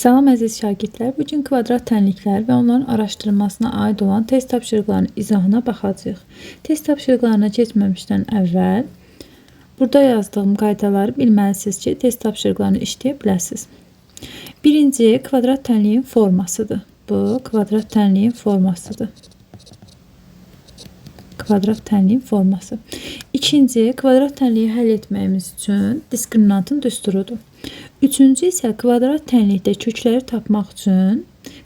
Salam əziz şagirdlər, bugün kvadrat tənliklər və onların araşdırılmasına aid olan test tapşırıqlarının izahına baxacağıq. Test tapşırıqlarına keçməmişdən əvvəl burada yazdığım qaydaları bilməlisiniz ki, test tapşırıqlarını işləyə biləsiniz. Birinci, kvadrat tənliyin formasıdır. Bu, kvadrat tənliyin formasıdır. Kvadrat tənliyin forması. İkinci, kvadrat tənliyi həll etməyimiz üçün diskriminantın düsturudur. Üçüncü isə kvadrat tənlikdə kökləri tapmaq üçün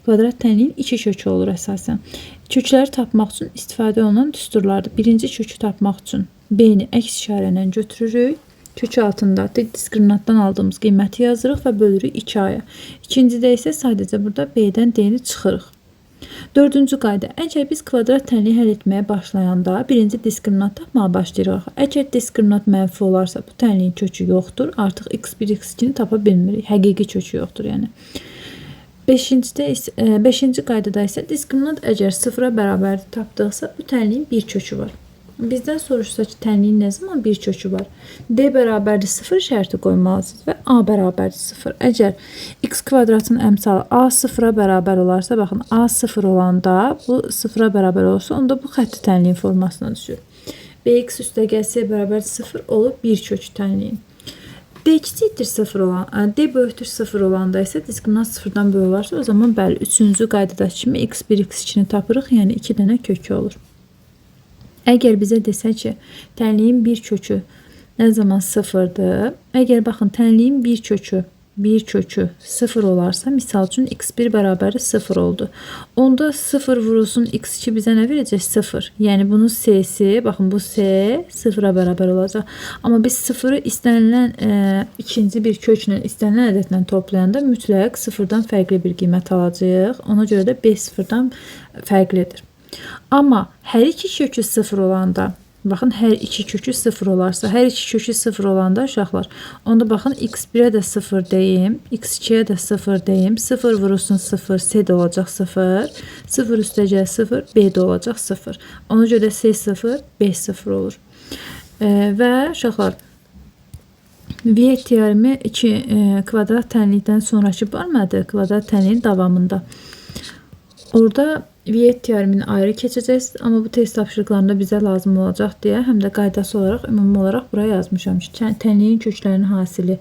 kvadrat tənliyin iki kökü olur əsasən. Kökləri tapmaq üçün istifadə olunan düsturlardır. Birinci kökü tapmaq üçün B-ni əks işarə ilə götürürük. Kök altında diskriminantdan aldığımız qiyməti yazırıq və bölürük 2A-ya. İkincidə isə sadəcə burada B-dən D-ni çıxırıq. Dördüncü qayda. Əgər biz kvadrat tənliyi həll etməyə başlayanda birinci diskriminant tapmağa başlayırıq. Əgər diskriminant mənfi olarsa bu tənliyin kökü yoxdur. Artıq x1, x2-ni tapa bilmirik. Həqiqi kökü yoxdur yəni. Beşinci qaydada isə diskriminant əgər sıfıra bərabərdir tapdıqsa bu tənliyin bir kökü var. Bizdən soruşsa ki, tənliyin nə zaman bir kökü var? D bərabərdir 0 şərti qoymalısınız və A bərabərdir 0. Əgər x kvadratın əmsalı A 0-a bərabər olarsa, baxın, A 0 olanda bu 0-a bərabər olursa, onda bu xətti tənliyin formasına düşür. Bx üstəgəl C bərabər 0 olub bir kökü tənliyin. D kiçikdir 0 olan, D böyükdür 0 olanda isə diskriminant 0-dan böyük olarsa, o zaman bəli, üçüncü qaydada kimi x1, x2-ni tapırıq, yəni 2 dənə kökü olur. Əgər bizə desə ki, tənliyin bir kökü nə zaman sıfırdır? Əgər baxın, tənliyin bir kökü sıfır olarsa, misal üçün x1 bərabərdir 0 oldu. Onda 0 vurulsun x2 bizə nə verəcək? 0. Yəni bunun C-si, baxın bu C 0-a bərabər olacaq. Amma biz 0-ı istənilən ikinci bir köklə, istənilən ədədlə toplayanda mütləq 0-dan fərqli bir qiymət alacağıq. Ona görə də B 0-dan fərqlidir. Amma hər iki kökü 0 olanda, baxın, hər iki kökü 0 olarsa, hər iki kökü 0 olanda uşaqlar, onda baxın, x1-ə də 0 deyim, x2-yə də 0 deyim, 0 vurulsun 0, C də olacaq 0, 0 üstəcək 0, B də olacaq 0. Ona görə C 0, B 0 olur. Və uşaqlar, Viet teoremi kvadrat tənlikdən sonraki bölmədir, kvadrat tənliyin davamında. Orada Viet teoremini ayrı keçəcəksiniz, amma bu test tapşırıqlarında bizə lazım olacaq deyə həm də qaydası olaraq, ümumi olaraq buraya yazmışam ki, tənliyin köklərinin hasili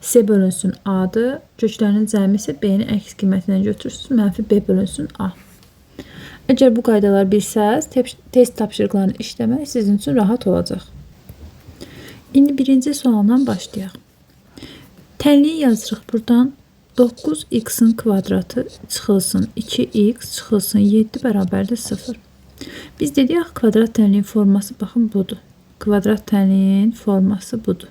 C bölünsün A-dır, köklərinin cəmi isə B-ni əks qiymətinə götürürsünüz, mənfi B bölünsün A. Əgər bu qaydaları bilsəz, test tapşırıqlarını işləmək sizin üçün rahat olacaq. İndi birinci sualdan başlayaq. Tənliyi yazırıq buradan. 9x-in kvadratı çıxılsın 2x çıxılsın 7 bərabərdir 0. Biz dedik, kvadrat tənliyin forması baxın budur. Kvadrat tənliyin forması budur.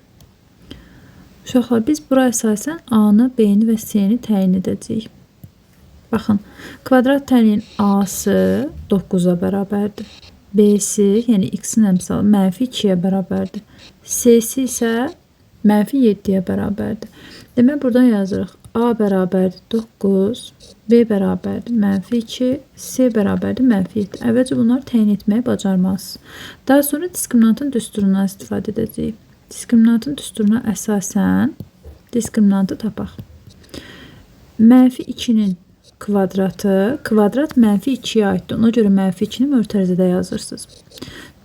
Uşaqlar, biz bura əsasən A-nı, B-ni və C-ni təyin edəcəyik. Baxın, kvadrat tənliyin A-sı 9-a bərabərdir. B-si, yəni x-in əmsalı mənfi 2-yə bərabərdir. C-si isə mənfi 7-yə bərabərdir. Demək, buradan yazırıq. A bərabərdir 9, B bərabərdir mənfi 2, C bərabərdir mənfi 7. Əvvəlcə bunları təyin etməyi bacarmalısınız. Daha sonra diskriminantın düsturundan istifadə edəcəyik. Diskriminantın düsturuna əsasən diskriminantı tapaq. Mənfi 2-nin kvadratı, kvadrat mənfi 2-yə aiddir. Ona görə mənfi 2-ni mötərizədə yazırsınız.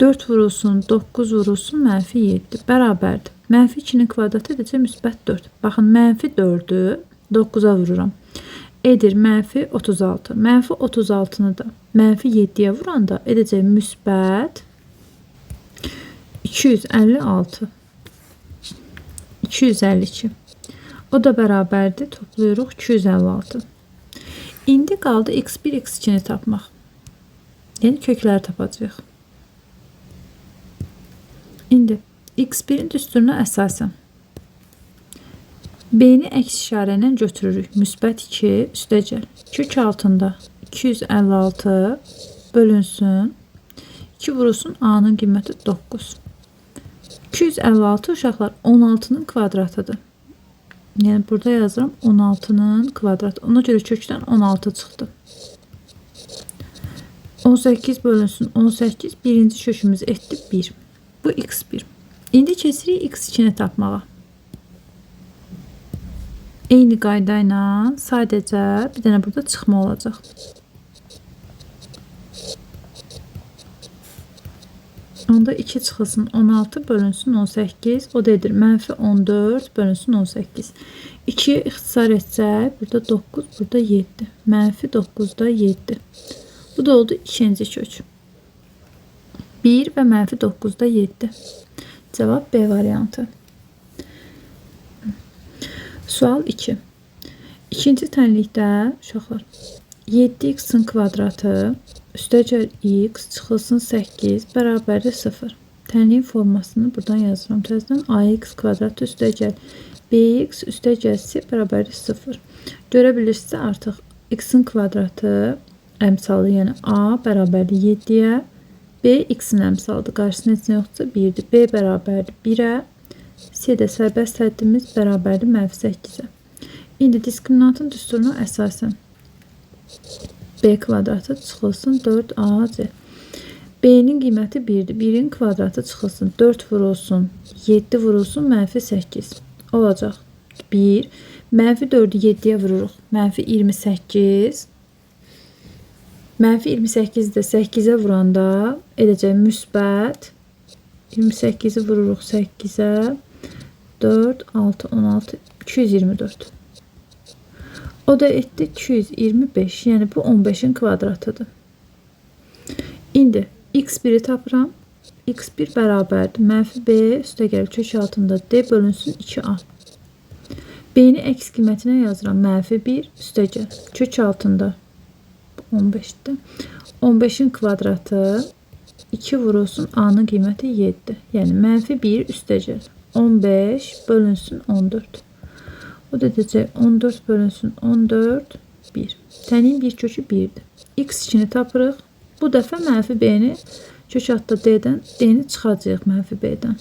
4 vurulsun, 9 vurulsun, mənfi 7 bərabərdir. Mənfi 2-nin kvadratı edəcək müsbət 4. Baxın, mənfi 4-ü 9-a vururam. Edir mənfi 36. Mənfi 36-nı da mənfi 7-yə vuranda edəcək müsbət 256. 252. O da bərabərdir. Toplayırıq 256. İndi qaldı x1, x2-ni tapmaq. Yəni kökləri tapacağıq. İndi x1-in düsturuna əsasən B-ni əks işarə ilə götürürük. Müsbət 2 üstəcəl. Kök altında 256 bölünsün. 2 vurulsun A-nın qiyməti 9. 256 uşaqlar 16-nın kvadratıdır. Yəni burada yazıram 16-nın kvadratı. Ona görə kökdən 16 çıxdı. 18 bölünsün 18. Birinci kökümüz etdi 1. Bu x1. İndi keçirik x2-ni tapmağa. Eyni qayda ilə sadəcə bir dənə burada çıxma olacaq. Onda 2 çıxılsın 16 bölünsün 18. O da edir -14 bölünsün 18. 2'ye ixtisar etsək, burada 9, burada 7. -9'da 7. Bu da oldu ikinci kök. 1 və -9'da 7. Cavab B variantı. Sual 2. İkinci tənlikdə uşaqlar 7x-in kvadratı üstəgəl x çıxılsın 8 bərabərdir 0. Tənliyin formasını buradan yazıram. Təzədən ax kvadratı üstəgəl bx üstəgəl c bərabərdir 0. Görə bilirsiniz artıq x-in kvadratı əmsalı, yəni a bərabərdir 7-yə, b x-in əmsalıdır. Qarşısında heç nə yoxdursa 1-dir. b bərabərdir 1-ə, c də sərbəst həddimiz bərabərdir -8-ə. İndi diskriminantın düsturuna əsasən b kvadratı çıxılsın 4ac. b-nin qiyməti 1-dir. 1-in kvadratı çıxılsın 4 vurulsun 7 vurulsun -8 olacaq. 1 -4'ü 7'yə vururuq. -28. -28'i də 8'ə vuranda edəcək müsbət. 28'i vururuq 8'ə. 4, 6, 16, 224. O da etdi 225. Yəni bu 15'in kvadratıdır. İndi x1'i tapıram. x1 bərabərdir. -b üstəgəl kök altında d bölünsün 2a. b-ni əks qiymətinə yazıram. -1 üstəgəl kök altında 15'dir. 15'in kvadratı 2 vurulsun a-nın qiyməti 7. Yəni -1 üstəgəl 15 bölünsün 14. O da edəcək 14 bölünsün 14 1. Tənin bir kökü 1'dir. x2'ni tapırıq. Bu dəfə -b-ni kök altda d-dən d-ni çıxacağıq -b-dən.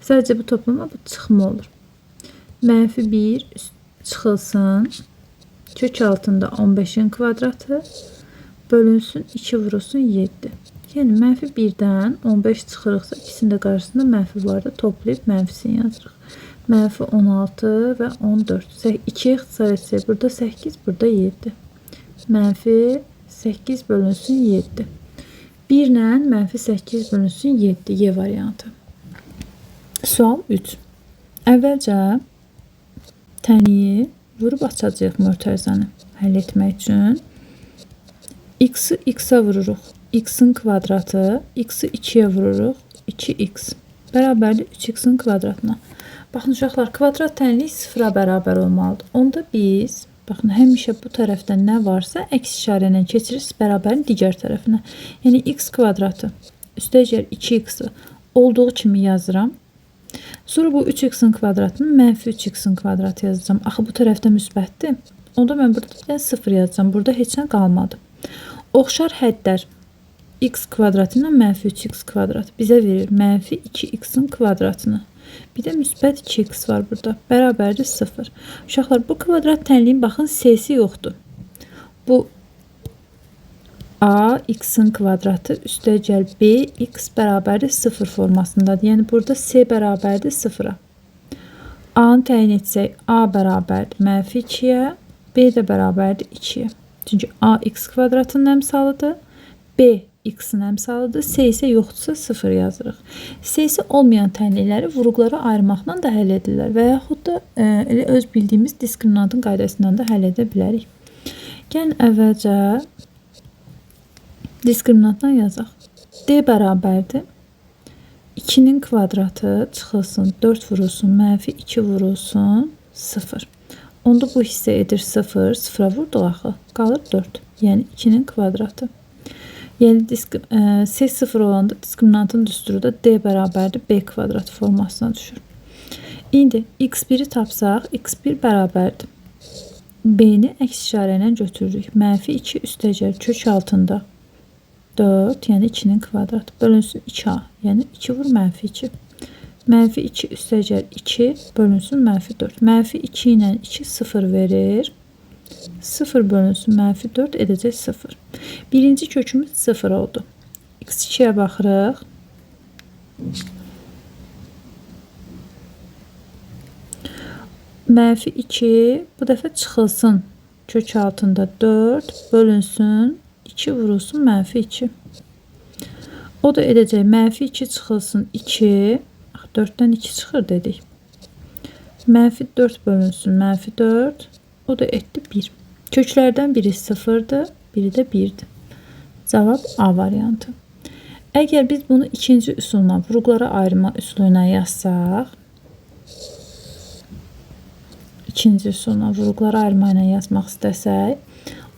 Sadəcə bu toplama bu çıxma olur. -1 çıxılsın kök altında 15'in kvadratı bölünsün 2 vurulsun 7. Yəni -1'dən 15 çıxırıqsa ikisinin də qarşısında mənfi var da toplayıb mənfisini yazırıq. -16 və 14. 2'ye ixtisar etsək burada 8, burada 7. -8 bölünsün 7. 1 ilə -8 bölünsün 7. Y variantı. Sual 3. Əvvəlcə təniyi vurub açacağıq mötərizəni həll etmək üçün. X-i x-a vururuq. X-in kvadratı. X-i 2'yə vururuq. 2x. Bərabərdir 3x-in kvadratına. Baxın uşaqlar, kvadrat tənlik 0'a bərabər olmalıdır. Onda biz, baxın, həmişə bu tərəfdən nə varsa əks işarə ilə keçiririk bərabərin digər tərəfinə. Yəni x kvadratı üstəgəl 2x-i olduğu kimi yazıram. Sonra bu 3x-in kvadratını -3x-in kvadratı yazacağım. Axı bu tərəfdə müsbətdir. Onda mən burada bir dənə 0 yazacağım. Burada heç nə qalmadı. Oxşar həddlər x kvadratı ilə -3x kvadrat bizə verir -2x-in kvadratını. Bir də müsbət 2x var burada. Bərabərdir 0. Uşaqlar, bu kvadrat tənliyin baxın c-si yoxdur. Bu a x-in kvadratı üstəgəl b x bərabərdir 0 formasındadır. Yəni burada c bərabərdir 0'a. a-nı təyin etsək a bərabərdir -2'yə, b də bərabərdir 2'yə. Çünki a x kvadratının əmsalıdır. B x-in əmsalıdır. C isə yoxdursa 0 yazırıq. C-si olmayan tənlikləri vuruqlara ayırmaqla da həll edirlər və yaxud da elə öz bildiyimiz diskriminantın qaydasından da həll edə bilərik. Gəlin əvvəlcə diskriminantdan yazaq. D bərabərdir 2'nin kvadratı çıxılsın 4 vurulsun -2 vurulsun 0. Onda bu hissə edir 0. 0'a vurduq axı. Qalır 4. Yəni 2'nin kvadratı. Yəni C 0 olanda diskriminantın düsturu da D bərabərdir B kvadrat formasına düşür. İndi x1'i tapsaq x1 bərabərdir. B-ni əks işarə ilə götürürük. -2 üstəgəl kök altında 4, yəni 2'nin kvadratı bölünsün 2a, yəni 2 vur -2. -2 üstəgəl 2 bölünsün -4. -2 ilə 2 0 verir. 0 bölünsün -4 edəcək 0. Birinci kökümüz 0 oldu. x2'yə baxırıq. mənfi 2 bu dəfə çıxılsın. Kök altında 4 bölünsün. 2 vurulsun mənfi 2. O da edəcək mənfi 2 çıxılsın 2. 4-dən 2 çıxır dedik. Mənfi 4 bölünsün mənfi 4. O da etdi 1. Köklərdən biri 0'dır, biri də 1'dir. Cavab A variantı. Əgər biz bunu ikinci üsulla, vuruqlara ayırma üsulu ilə yazsaq, ikinci üsulla vuruqlara ayırma ilə yazmaq istəsək,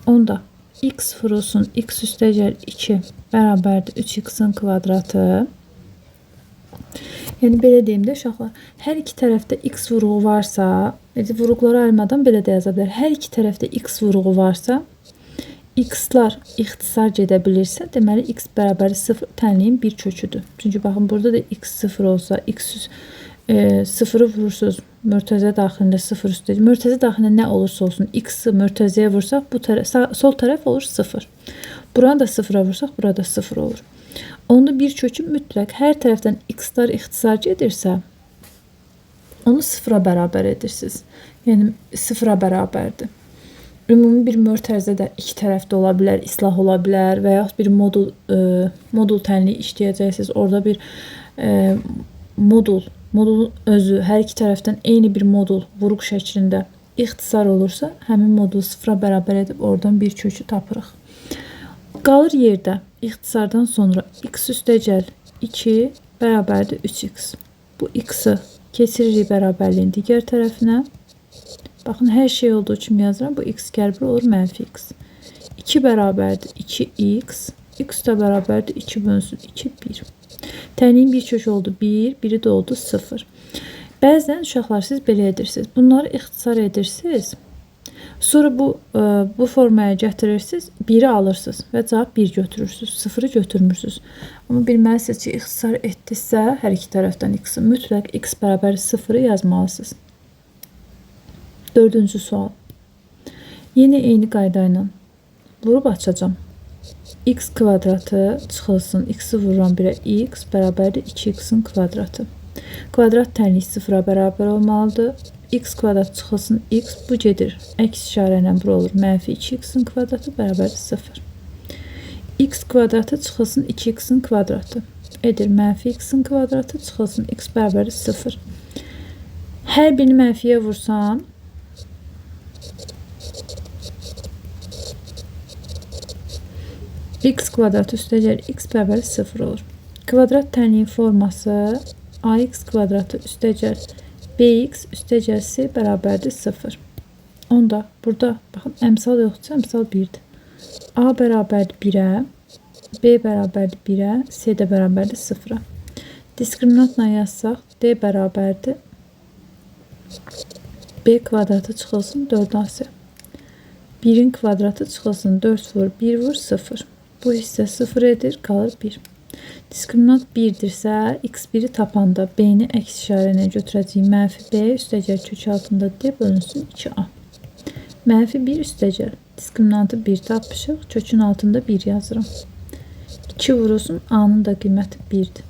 onda x vurulsun x üstəgəl 2 bərabərdir 3x'in kvadratı. Yəni belə deyim də uşaqlar, hər iki tərəfdə x vuruğu varsa, vuruqlara ayırmadan belə də yaza bilər. Hər iki tərəfdə x vuruğu varsa, x-lar ixtisar gedə bilirsə, deməli x bərabər 0 tənliyin bir köküdür. Çünki baxın, burada da x 0 olsa, x 0'ı vurursunuz, mörtəzə daxilində 0 üstədir. Mörtəzə daxilində nə olursa olsun, x-i mörtəzəyə vursaq, bu sol tərəf olur 0. Buranı da 0'a vursaq, burada 0 olur. Onda bir kökü mütləq hər tərəfdən x-lar ixtisar gedirsə, onu 0'a bərabər edirsiniz. Yəni 0'a bərabərdir. Ümumi bir mörtəzədə iki tərəfdə ola bilər, islah ola bilər və yaxud bir modul tənliyi işləyəcəksiniz. Orada bir modulun özü hər iki tərəfdən eyni bir modul vuruq şəklində ixtisar olursa, həmin modulu 0'a bərabər edib oradan bir kökü tapırıq. Qalır yerdə ixtisardan sonra x üstəgəl 2 bərabərdir 3x. Bu x-i keçiririk bərabərliyin digər tərəfinə. Baxın, hər şey olduğu kimi yazıram. Bu x qərbi olur mənfi x. 2 bərabərdir 2x. X də bərabərdir 2 bölünsün 2, 1. Tənliyin bir kök oldu 1, biri də oldu 0. Bəzən uşaqlar siz belə edirsiniz. Bunları ixtisar edirsiniz. Sonra bu formaya gətirirsiniz, 1'i alırsınız və cavab 1 götürürsünüz. 0'ı götürmürsünüz. Amma bilməlisiniz ki, ixtisar etdinizsə, hər iki tərəfdən x-i mütləq x bərabər 0'ı yazmalısınız. Dördüncü sual. Yine eyni qayda ilə vurub açacağım. X kvadratı çıxılsın. X'i vururam 1'ə x bərabərdir 2x'in kvadratı. Kvadrat tənlik 0'a bərabər olmalıdır. X kvadrat çıxılsın x, bu gedir. Əks işarə ilə bura olur. Mənfi 2x'in kvadratı bərabərdir 0. X kvadratı çıxılsın 2x'in kvadratı. Edir. Mənfi x'in kvadratı çıxılsın x bərabərdir 0. Hər birini mənfiyə vursam, x kvadrat üstəgəl x bərabər 0 olur. Kvadrat tənliyin forması ax kvadratı üstəgəl bx üstəgəl c bərabərdir 0. Onda burada baxın, əmsal yoxdursa əmsal 1'dir. A bərabərdir 1'ə, b bərabərdir 1'ə, c də bərabərdir 0'a. Diskriminantla yazsaq d bərabərdir b kvadratı çıxılsın 4ac. 1'in kvadratı çıxılsın 4 vur 1 vur 0. Bu hissə 0 edir, qalır 1. Diskriminant 1'dirsə, x1'i tapanda b-ni əks işarə ilə götürəcəyik. Mənfi b üstəgəl kök altında d bölünsün 2a. Mənfi 1 üstəgəl. Diskriminantı 1 tapmışıq. Kökün altında 1 yazıram. 2 vurulsun, a-nın da qiyməti 1'dir.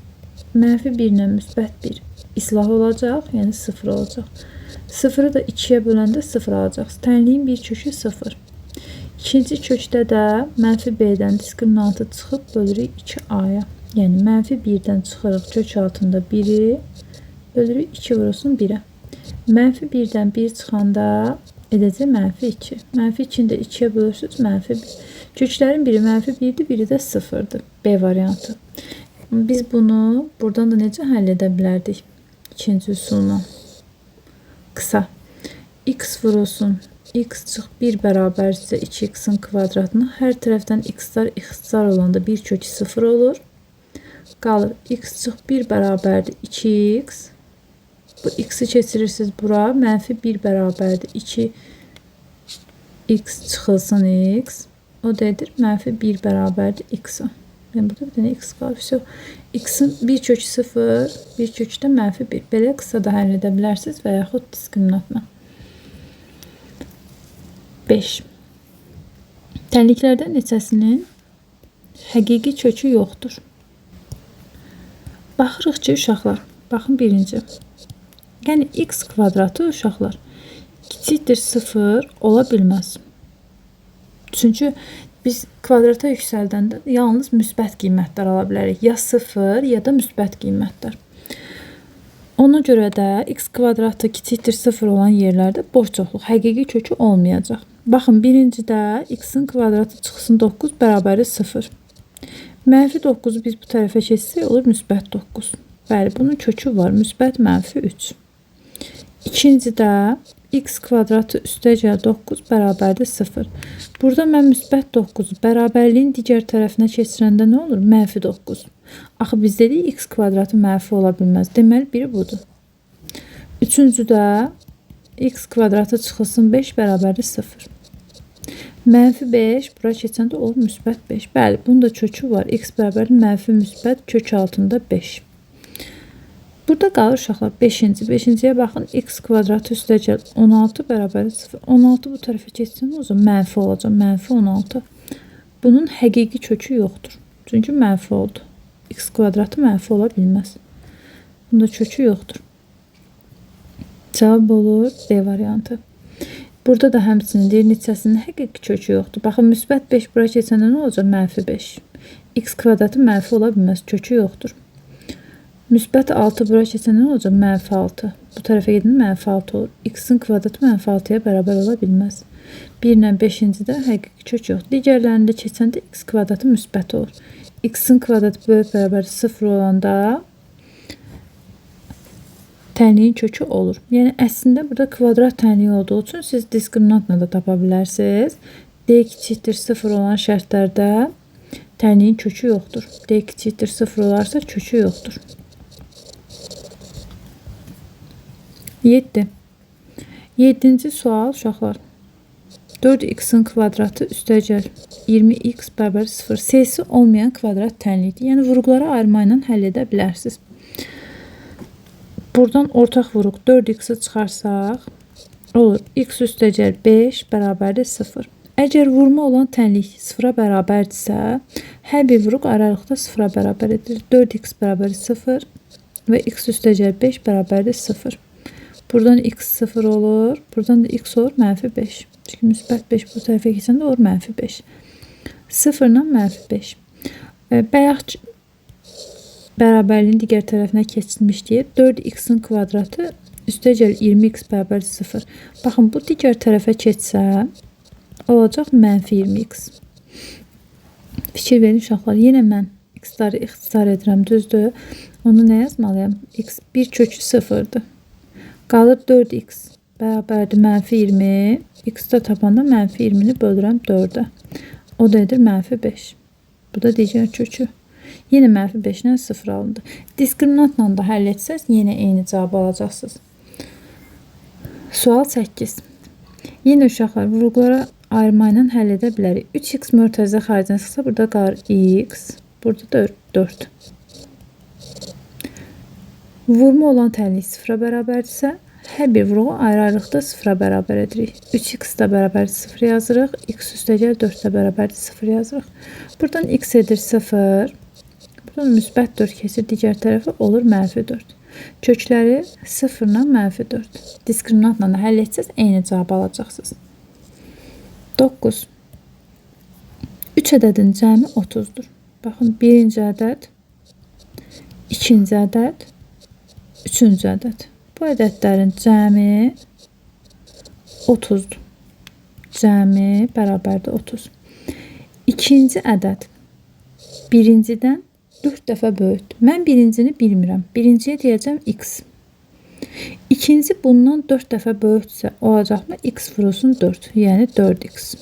Mənfi 1 ilə müsbət 1. İslah olacaq, yəni 0 olacaq. 0'ı da 2'yə böləndə 0 alacaqsınız. Tənliyin bir kökü 0. İkinci kökdə də mənfi b-dən diskriminantı çıxıb bölürük 2a-ya. Yəni mənfi 1'dən çıxırıq kök altında 1'i bölürük 2 vurulsun 1'ə. Mənfi 1'dən 1 çıxanda edəcək mənfi 2. Mənfi 2'ni də 2'yə bölürsünüz mənfi 1. Köklərin biri mənfi 1'dir, biri də 0'dır. B variantı. Biz bunu buradan da necə həll edə bilərdik? İkinci üsulla. Kısa. X vurulsun. X çıx 1 bərabərsə 2x'in kvadratına. Hər tərəfdən x'lar ixtisar olanda bir kök 0 olur. Qalır. X çıx 1 bərabərdir 2x. Bu x'i keçirirsiniz bura. Mənfi 1 bərabərdir 2x çıxılsın x. O da edir. Mənfi 1 bərabərdir x-a. Yəni burada bir dənə x qalır. X'in bir kök 0, bir kökdə mənfi 1. Belə qısa da həll edə bilərsiniz və yaxud diskriminantla. 5. Tənliklərdən neçəsinin həqiqi kökü yoxdur? Baxırıq ki, uşaqlar, baxın birinci. Yəni x kvadratı uşaqlar kiçikdir 0 ola bilməz. Çünki biz kvadrata yüksəldəndə yalnız müsbət qiymətlər ala bilərik. Ya 0 ya da müsbət qiymətlər. Ona görə də x kvadratı kiçikdir 0 olan yerlərdə boş çoxluq, həqiqi kökü olmayacaq. Baxın, birincidə x-in kvadratı çıxsın 9 bərabərdir 0. Mənfi 9-u biz bu tərəfə keçsək olur müsbət 9. Bəli, bunun kökü var. Müsbət mənfi 3. İkincidə x kvadratı üstəgəl 9 bərabərdir 0. Burada mən müsbət 9-u bərabərliyin digər tərəfinə keçirəndə nə olur? Mənfi 9. Axı biz dedik x kvadratı mənfi ola bilməz. Deməli, biri budur. Üçüncüdə x kvadratı çıxılsın 5 bərabərdir 0. Mənfi 5, bura keçəndə olur müsbət 5. Bəli, bunun da kökü var. X bərabərdir mənfi müsbət kök altında 5. Burada qalır uşaqlar 5-ci. 5-ciyə baxın, x kvadratı üstəgəl 16 bərabərdir 0. 16 bu tərəfə keçsin, o zaman mənfi olacaq. Mənfi 16. Bunun həqiqi kökü yoxdur. Çünki mənfi oldu. X kvadratı mənfi ola bilməz. Bunda kökü yoxdur. Cavab olur D variantı. Burada da həmçinin deyir neçəsinin həqiqi kökü yoxdur. Baxın, müsbət 5 bura keçəndə nə olacaq? Mənfi 5. X kvadratı mənfi ola bilməz. Kökü yoxdur. Müsbət 6 bura keçəndə nə olacaq? Mənfi 6. Bu tərəfə gedəndə mənfi 6 olur. X-in kvadratı mənfi 6-ya bərabər ola bilməz. 1 ilə 5-cidə həqiqi kök yoxdur. Digərlərində keçəndə x kvadratı müsbət olur. X-in kvadratı böyük bərabər 0 olanda tənliyin kökü olur. Yəni əslində burada kvadrat tənliyi olduğu üçün siz diskriminantla da tapa bilərsiniz. D kiçikdir 0 olan şərtlərdə tənliyin kökü yoxdur. D kiçikdir 0 olarsa kökü yoxdur. 7. 7-ci sual uşaqlar. 4x-in kvadratı üstəgəl 20x bərabər 0. Sayısı olmayan kvadrat tənliyidir. Yəni vurğuları ayırma ilə həll edə bilərsiniz. Buradan ortaq vuruq 4x-i çıxarsaq, olur x üstəgəl 5 bərabərdir 0. Əgər vurma olan tənlik 0-a bərabərdirsə, hər bir vuruq aralıqda 0-a bərabər edilir. 4x bərabərdir 0 və x üstəgəl 5 bərabərdir 0. Buradan x 0 olur, buradan da x olur mənfi 5. Çünki müsbət 5 bu tərəfə keçəndə olur mənfi 5. 0 ilə mənfi 5. Bayaq bərabərliyin digər tərəfinə keçilmişdir. 4x-in kvadratı üstəgəl 20x bərabər 0. Baxın, bu digər tərəfə keçsə, olacaq mənfi 20x. Fikir verin uşaqlar. Yenə mən x-ları ixtisar edirəm, düzdür. Onu nə yazmalıyam? X 1 kökü 0-dır. Qalır 4x bərabərdir mənfi 20. X-da tapanda mənfi 20-ni bölürəm 4-ə. O da edir mənfi 5. Bu da digər kökü. Yenə mənfi 5 ilə 0 alındı. Diskriminantla da həll etsəz, yenə eyni cavab alacaqsınız. Sual 8. Yenə uşaqlar vurğulara ayırma ilə həll edə bilərik. 3x mötərizə xaricində çıxsa, burada qalır x, burada da 4. Vurma olan tənlik 0-a bərabərdirsə, hər bir vurğu ayrı-ayrılıqda 0-a bərabər edirik. 3x da bərabərdir 0 yazırıq, x üstəgəl 4 də bərabərdir 0 yazırıq. Buradan x edir 0. Buradan müsbət 4 keçir digər tərəfə, olur mənfi 4. Kökləri 0 ilə mənfi 4. Diskriminantla da həll etsəz, eyni cavab alacaqsınız. 9. 3 ədədin cəmi 30-dur. Baxın, birinci ədəd, ikinci ədəd, üçüncü ədəd. Bu ədədlərin cəmi 30-dur. Cəmi bərabərdir 30. İkinci ədəd birincidən 4 dəfə böyükdür. Mən birincini bilmirəm. Birinciyə deyəcəm x. İkinci bundan 4 dəfə böyükdürsə, olacaqmı? X vurulsun 4. Yəni 4x.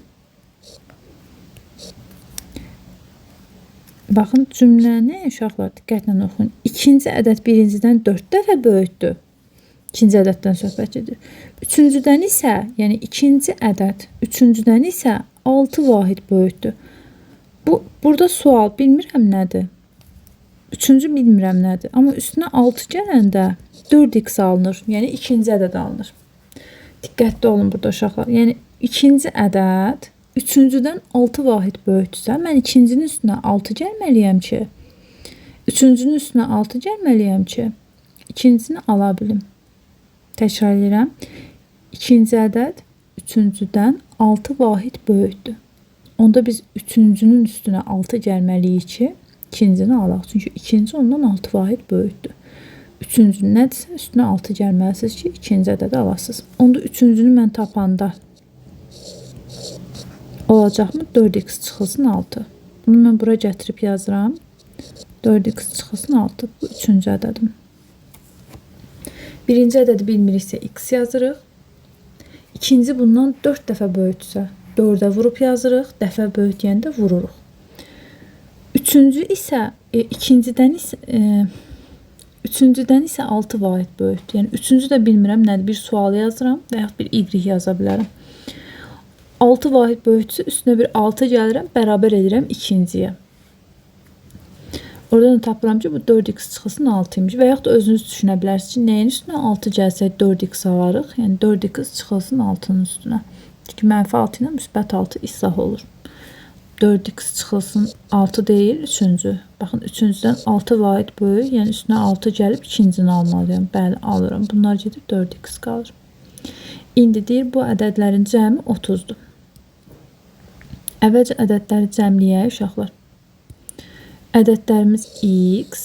Baxın, cümləni uşaqlar diqqətlə oxuyun. İkinci ədəd birincidən 4 dəfə böyükdür. İkinci ədəddən söhbət edir. Üçüncüdən isə, yəni ikinci ədəd üçüncüdən isə 6 vahid böyükdür. Burada sual bilmirəm nədir. Üçüncü bilmirəm nədir. Amma üstünə 6 gələndə 4x alınır. Yəni ikinci ədəd alınır. Diqqətli olun burada uşaqlar. Yəni ikinci ədəd üçüncüdən 6 vahid böyükdürsə, mən ikincinin üstünə 6 gəlməliyəm ki, üçüncünün üstünə 6 gəlməliyəm ki, ikincisini ala bilim. Təkrar edirəm. İkinci ədəd üçüncüdən 6 vahid böyükdür. Onda biz üçüncünün üstünə 6 gəlməliyik ki, ikincini alaq. Çünki ikinci ondan 6 vahid böyükdür. Üçüncünün nədirsə üstünə 6 gəlməlisiniz ki, ikinci ədədi alasınız. Onda üçüncünü mən tapanda olacaqmı? 4x çıxılsın 6. Bunu mən bura gətirib yazıram. 4x çıxılsın 6. Bu üçüncü ədədim. Birinci ədədi bilmiriksə x yazırıq. İkinci bundan 4 dəfə böyükdürsə 4-ə vurub yazırıq. Dəfə böyük deyəndə vururuq. Üçüncü isə üçüncüdən isə 6 vahid böyükdür. Yəni üçüncü də bilmirəm nədir. Bir sual yazıram və yaxud bir y yaza bilərəm. 6 vahid böyükdürsə üstünə bir 6 gəlirəm, bərabər edirəm ikinciyə. Oradan da tapıram ki, bu 4x çıxılsın 6 imiş. Və yaxud da özünüz düşünə bilərsiniz ki, nəyin üstünə 6 gəlsə 4x alarıq. Yəni 4x çıxılsın 6-nın üstünə. Çünki mənfi 6 ilə müsbət 6 izah olur. 4x çıxılsın 6 deyil, üçüncü. Baxın, üçüncüdən 6 vahid böyük, yəni üstünə 6 gəlib ikincini almalıyam. Bəli, alıram. Bunlar gedib 4x qalır. İndi deyir, bu ədədlərin cəmi 30-dur. Əvvəlcə ədədləri cəmləyək uşaqlar. Ədədlərimiz x,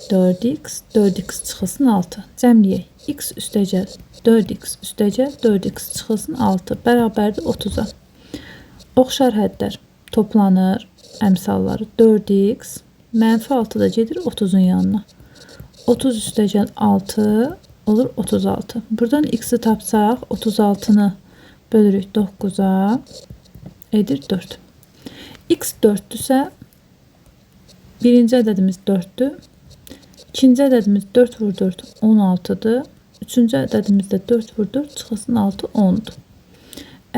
4x, 4x çıxılsın 6. Cəmləyək. X üstəgəl 4x üstəgəl 4x çıxılsın 6 bərabərdir 30-a. Oxşar həddlər toplanır. Əmsalları 4x mənfi 6 da gedir 30-un yanına. 30 üstəgəl 6 olur 36. Buradan x-i tapsaq 36-nı bölürük 9-a edir 4. X 4-dürsə birinci ədədimiz 4-dür. İkinci ədədimiz 4 vur 4 16-dır. Üçüncü ədədimiz də 4 vur 4 çıxılsın 6 10-dur.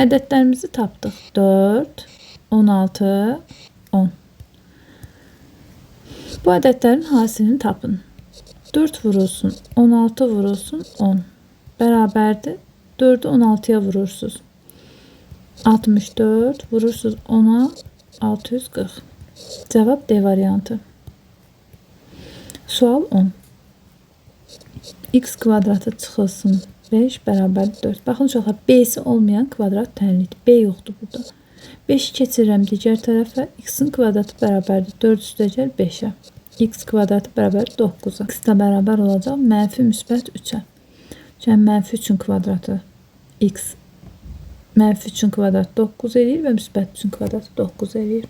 Ədədlərimizi tapdıq. 4, 16, 10. Bu ədədlərin hasilini tapın. 4 vurulsun, 16 vurulsun, 10. Bərabərdir. 4'ü 16'ya vurursunuz. 64 vurursunuz 10'a 640. Cevap D variantı. Sual 10. X kvadratı çıxılsın 5 bərabər 4. Baxın uşaqlar, B'si olmayan kvadrat tənlidir. B yoxdur burada. 5'i keçirirəm digər tərəfə. X'in kvadratı bərabərdir 4 üstəgəl 5'ə. X kvadratı bərabər 9'a. X da bərabər olacaq mənfi müsbət 3'ə. Yəni mənfi 3'ün kvadratı X mənfi 3'ün kvadratı 9 eləyir və müsbət 3'ün kvadratı 9 eləyir.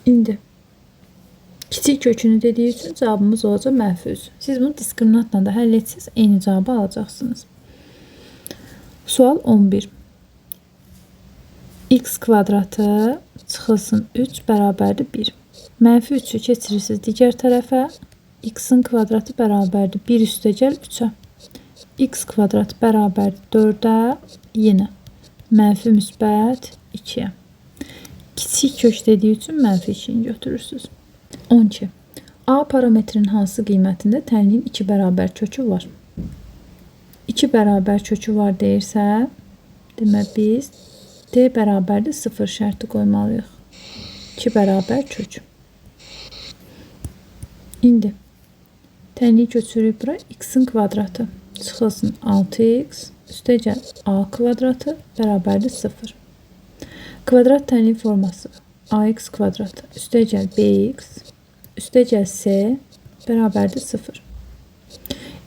İndi kiçik kökünü dediyi üçün cavabımız olacaq mənfi 3. Siz bunu diskriminantla da həll etsiniz, eyni cavabı alacaqsınız. Sual 11. X kvadratı çıxılsın 3 bərabərdir 1. Mənfi 3'ü keçirirsiniz digər tərəfə. X'in kvadratı bərabərdir 1 üstəgəl 3'ə. X kvadratı bərabərdir 4'ə. Yenə mənfi müsbət 2'yə. Kiçik kök dediyi üçün mənfi 2'ni götürürsünüz. 12. A parametrinin hansı qiymətində tənliyin 2 bərabər kökü var? 2 bərabər kökü var deyirsə, demək biz D bərabərdir 0 şərti qoymalıyıq. 2 bərabər kök. İndi tənliyi köçürük bura. X'in kvadratı çıxılsın 6x üstəgəl A kvadratı bərabərdir 0. Kvadrat tənliyi forması ax kvadratı üstəgəl bx üstəgəl c bərabərdir 0.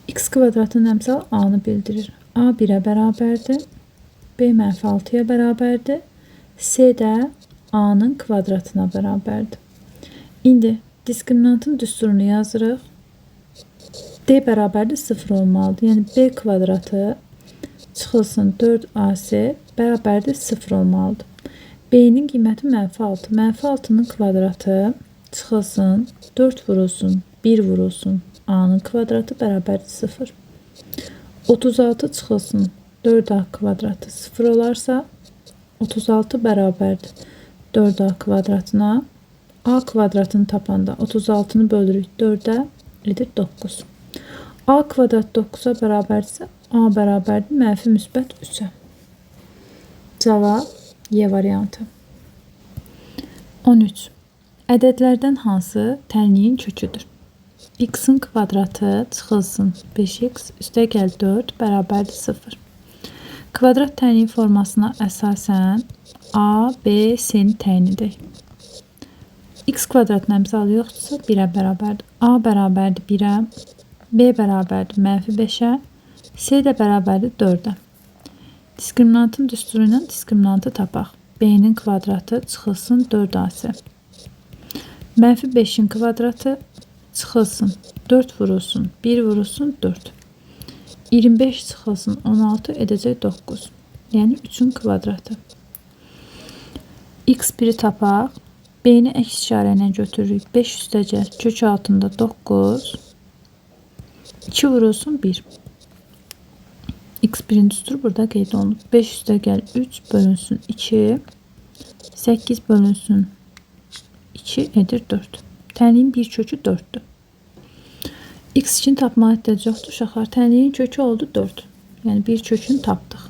X kvadratının əmsal a-nı bildirir. A 1'ə bərabərdir. B mənfi 6'ya bərabərdir. C də a-nın kvadratına bərabərdir. İndi diskriminantın düsturunu yazırıq. D bərabərdir 0 olmalıdır. Yəni B kvadratı çıxılsın 4ac bərabərdir 0 olmalıdır. B'nin qiyməti mənfi 6. Mənfi 6'nın kvadratı çıxılsın 4 vurulsun 1 vurulsun a''nın kvadratı bərabərdir 0. 36 çıxılsın 4a kvadratı 0 olarsa 36 bərabərdir 4a kvadratına. A kvadratını tapanda 36'nı bölürük 4'ə edir 9. A kvadrat 9'a bərabərdirsə A bərabərdir mənfi müsbət 3'ə. Cavab Y variantı. 13. Ədədlərdən hansı tənliyin köküdür? X-in kvadratı çıxılsın 5x üstəgəl 4 bərabərdir 0. Kvadrat tənliyin formasına əsasən A, B, C-ni təyin edək. X kvadratın əmsalı yoxdursa 1-ə bərabərdir. A bərabərdir 1-ə, B bərabərdir -5-ə, C də bərabərdir 4-ə. Diskriminantın düsturu ilə diskriminantı tapaq. B-nin kvadratı çıxılsın 4AC. -5-in kvadratı çıxılsın 4 vurulsun 1 vurulsun 4. 25 çıxılsın 16 edəcək 9. Yəni 3-ün kvadratı. X1-i tapaq. B-ni əks işarə ilə götürürük. 5 üstəgəl kök altında 9. 2 vurulsun 1. X1-in düsturu burada qeyd olunub. 5 üstəgəl 3 bölünsün 2. 8 bölünsün 2 edir 4. Tənliyin bir kökü 4'dür. X2-ni tapmağa ehtiyac yoxdur uşaqlar. Tənliyin kökü oldu 4. Yəni bir kökünü tapdıq.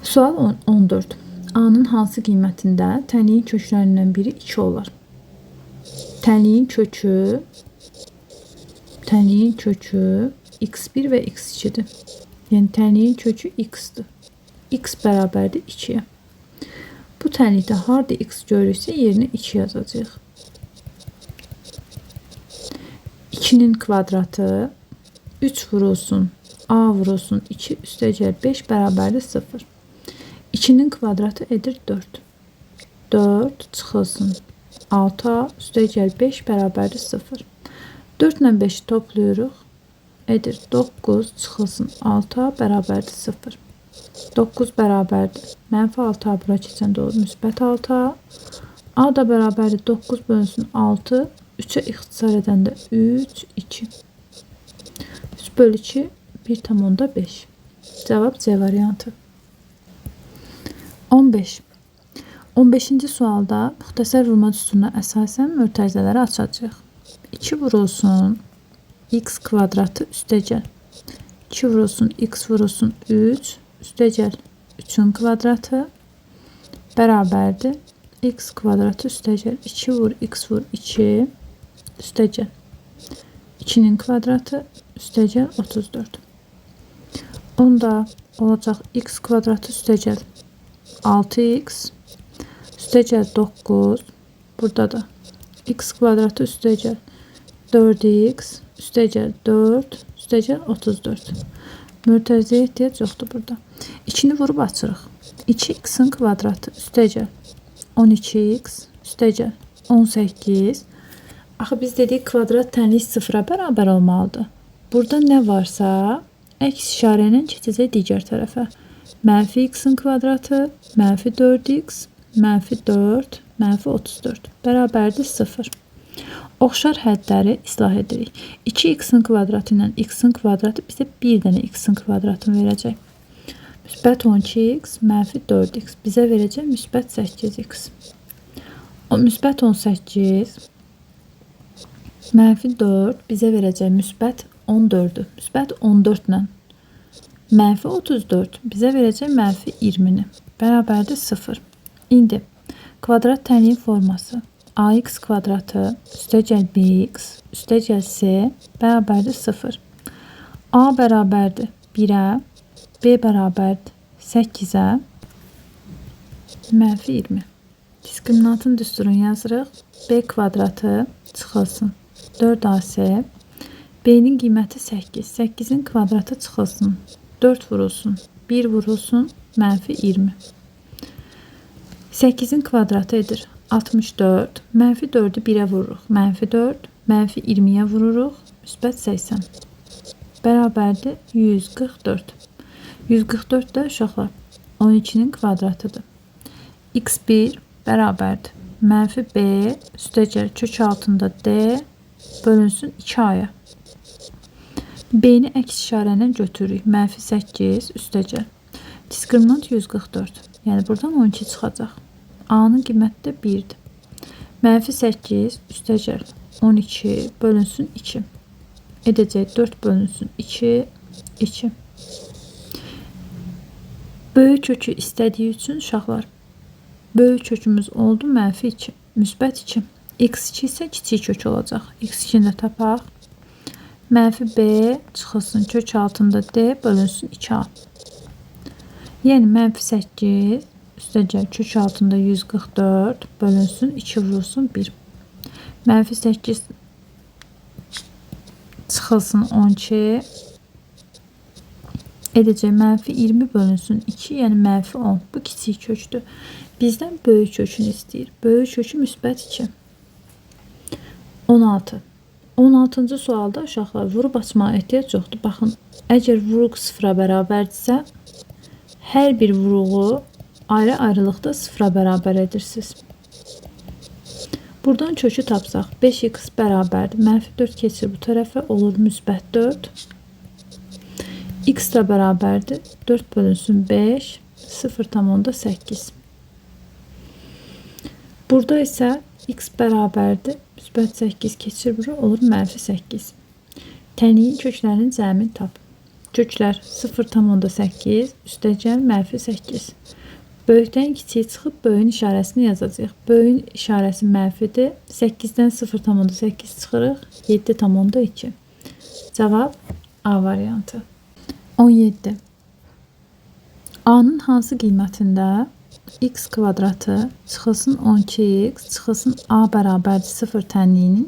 Sual 14. A-nın hansı qiymətində tənliyin köklərindən biri 2 olar? Tənliyin kökü x1 və x2'dir. Yəni tənliyin kökü x-dir. X bərabərdir 2'yə. Bu tənlikdə harda x görürsə yerinə 2 yazacağıq. 2'nin kvadratı 3 vurulsun a vurulsun 2 üstəgəl 5 bərabərdir 0. 2'nin kvadratı edir 4. 4 çıxılsın 6 üstəgəl 5 bərabərdir 0. 4 ilə 5'i toplayırıq. Edir 9 çıxılsın 6 bərabərdir 0. 9 bərabərdir. -6 bura keçəndə olur. Müsbət 6. A da bərabərdir 9 bölünsün 6. 3'ə ixtisar edəndə 3, 2. 3 bölü 2, 1,5. Cavab C variantı. 15. 15-ci sualda müxtəsər vurma düsturuna əsasən mötərizələri açacağıq. 2 vurulsun x kvadratı üstəgəl. 2 vurulsun x vurulsun 3 üstəgəl 3'ün kvadratı bərabərdir x kvadratı üstəgəl 2 vur x vur 2 üstəgəl 2'nin kvadratı üstəgəl 34. Onda olacaq x kvadratı üstəgəl 6x üstəgəl 9. Burada da x kvadratı üstəgəl 4x üstəgəl 4 üstəgəl 34. Mötərizəyə ehtiyac yoxdur burada. 2'ni vurub açırıq. 2x'in kvadratı üstəgəl 12x üstəgəl 18. Axı biz dedik kvadrat tənlik 0'a bərabər olmalıdır. Burada nə varsa əks işarə ilə keçəcək digər tərəfə. -x'in kvadratı -4x -4 -34 bərabərdir 0. Oxşar hədləri islah edirik. 2x'in kvadratı ilə x'in kvadratı bizə bir dənə x'in kvadratını verəcək. Müsbət 12x -4x bizə verəcək müsbət 8x. Müsbət 18 -4 bizə verəcək müsbət 14'ü. Müsbət 14 ilə -34 bizə verəcək -20'ni. Bərabərdir 0. İndi kvadrat tənliyin forması ax kvadratı üstəgəl bx üstəgəl c bərabərdir 0. A bərabərdir 1'ə, b bərabərdir 8'ə, -20. Diskriminantın düsturunu yazırıq. B kvadratı çıxılsın 4ac. B'nin qiyməti 8. 8'in kvadratı çıxılsın 4 vurulsun 1 vurulsun -20. 8'in kvadratı edir 64. -4'ü 1'ə vururuq. -4. -20'yə vururuq. Müsbət 80. Bərabərdir 144. 144 də uşaqlar 12'nin kvadratıdır. x1 bərabərdir. -b üstəgəl kök altında d bölünsün 2a'ya. B'ni əks işarə ilə götürürük. -8 üstəgəl. Diskriminant 144. Yəni buradan 12 çıxacaq. A'nın qiyməti də 1'dir. -8 üstəgəl 12 bölünsün 2. Edəcək 4 bölünsün 2, 2. Böyük kökü istədiyi üçün uşaqlar böyük kökümüz oldu -2, müsbət 2. x2 isə kiçik kök olacaq. x2-ni də tapaq. Mənfi b çıxılsın kök altında d bölünsün 2a. Yəni mənfi 8 üstəcəl kök altında 144 bölünsün 2 vurulsun 1. Mənfi 8 çıxılsın 12 edəcək mənfi 20 bölünsün 2, yəni mənfi 10. Bu kiçik kökdür. Bizdən böyük kökünü istəyir. Böyük kökü müsbət 2. 16. 16-cı sualda uşaqlar vurub açmağa ehtiyac yoxdur. Baxın, əgər vuruq sıfıra bərabərdirsə, hər bir vuruğu ayrı-ayrılıqda sıfıra bərabər edirsiniz. Buradan kökü tapsaq, 5x bərabərdir. Mənfi 4 keçir bu tərəfə, olur müsbət 4. X də bərabərdir. 4 bölünsün 5, 0,8. Burada isə x bərabərdir. Müsbət 8 keçir bura, olur mənfi 8. Tənliyin köklərinin cəmini tap. Köklər 0,8 üstəcəl mənfi 8. Böyükdən kiçiyə çıxıb böyüyün işarəsini yazacaq. Böyüyün işarəsi mənfidir. 8-dən 0,8 çıxırıq. 7,2. Cavab A variantı. 17. A-nın hansı qiymətində x kvadratı çıxılsın 12x çıxılsın a bərabərdir 0 tənliyinin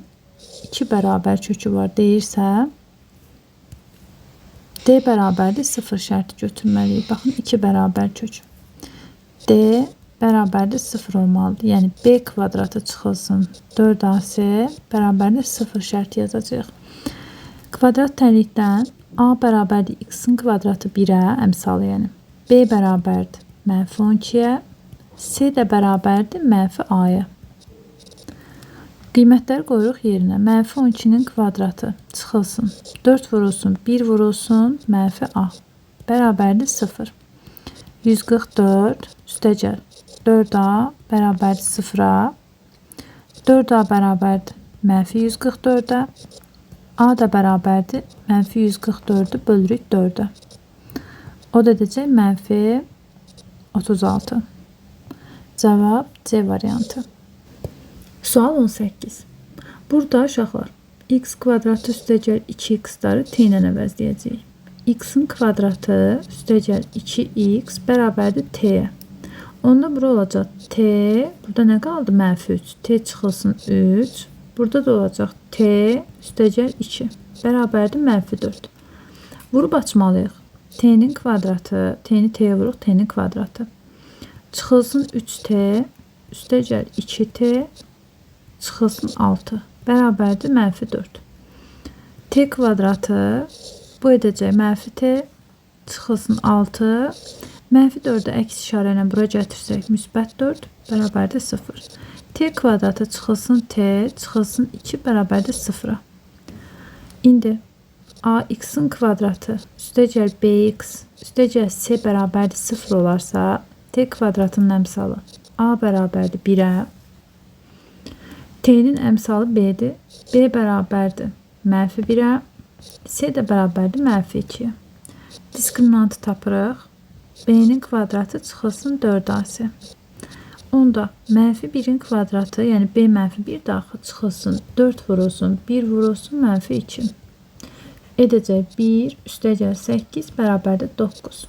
2 bərabər kökü var deyirsə, d bərabərdir 0 şərti götürməliyik. Baxın, 2 bərabər kök. D bərabərdir 0 olmalıdır. Yəni b kvadratı çıxılsın 4ac bərabərdir 0 şərti yazacaq. Kvadrat tənlikdən a bərabərdir x-in kvadratı 1-ə əmsalı, yəni b bərabərdir mənfi 12-yə, c də bərabərdir mənfi a-ya. Qiymətləri qoyuruq yerinə. Mənfi 12-nin kvadratı çıxılsın 4 vurulsun 1 vurulsun mənfi a bərabərdir 0. 144 üstəcəl 4a bərabərdir 0-a. 4a bərabərdir mənfi 144-ə. A da bərabərdir mənfi 144-ü bölürük 4-ə. O da edəcək mənfi 36. Cavab C variantı. Sual 18. Burada uşaqlar x kvadratı üstəcəl 2x-ları t ilə əvəzləyəcəyik. X-in kvadratı üstəcəl 2x bərabərdir t-yə. Onda bura olacaq t, burada nə qaldı? Mənfi 3. T çıxılsın 3. Burada da olacaq t üstəcəl 2 bərabərdir mənfi 4. Vurub açmalıyıq. T'nin kvadratı, t'ni t'yə vuruq, t'nin kvadratı. Çıxılsın 3t, üstəcəl 2t, çıxılsın 6. Bərabərdir mənfi 4. T kvadratı, bu edəcək mənfi t, çıxılsın 6. Mənfi 4-ü əks işarə ilə bura gətirsək, müsbət 4, bərabərdir 0. T kvadratı çıxılsın t, çıxılsın 2, bərabərdir 0-a. İndi ax-in kvadratı üstəcəl bx üstəcəl c bərabərdir 0 olarsa, t kvadratının əmsalı a bərabərdir 1-ə, t'nin əmsalı b-dir, b bərabərdir mənfi 1-ə, c də bərabərdir mənfi 2-yə. Diskriminantı tapırıq. b-nin kvadratı çıxılsın 4ac. Onda mənfi 1-in kvadratı, yəni b mənfi 1 daxil çıxılsın 4 vurulsun 1 vurulsun mənfi 2. Edəcək 1 üstəcəl 8 bərabərdir 9.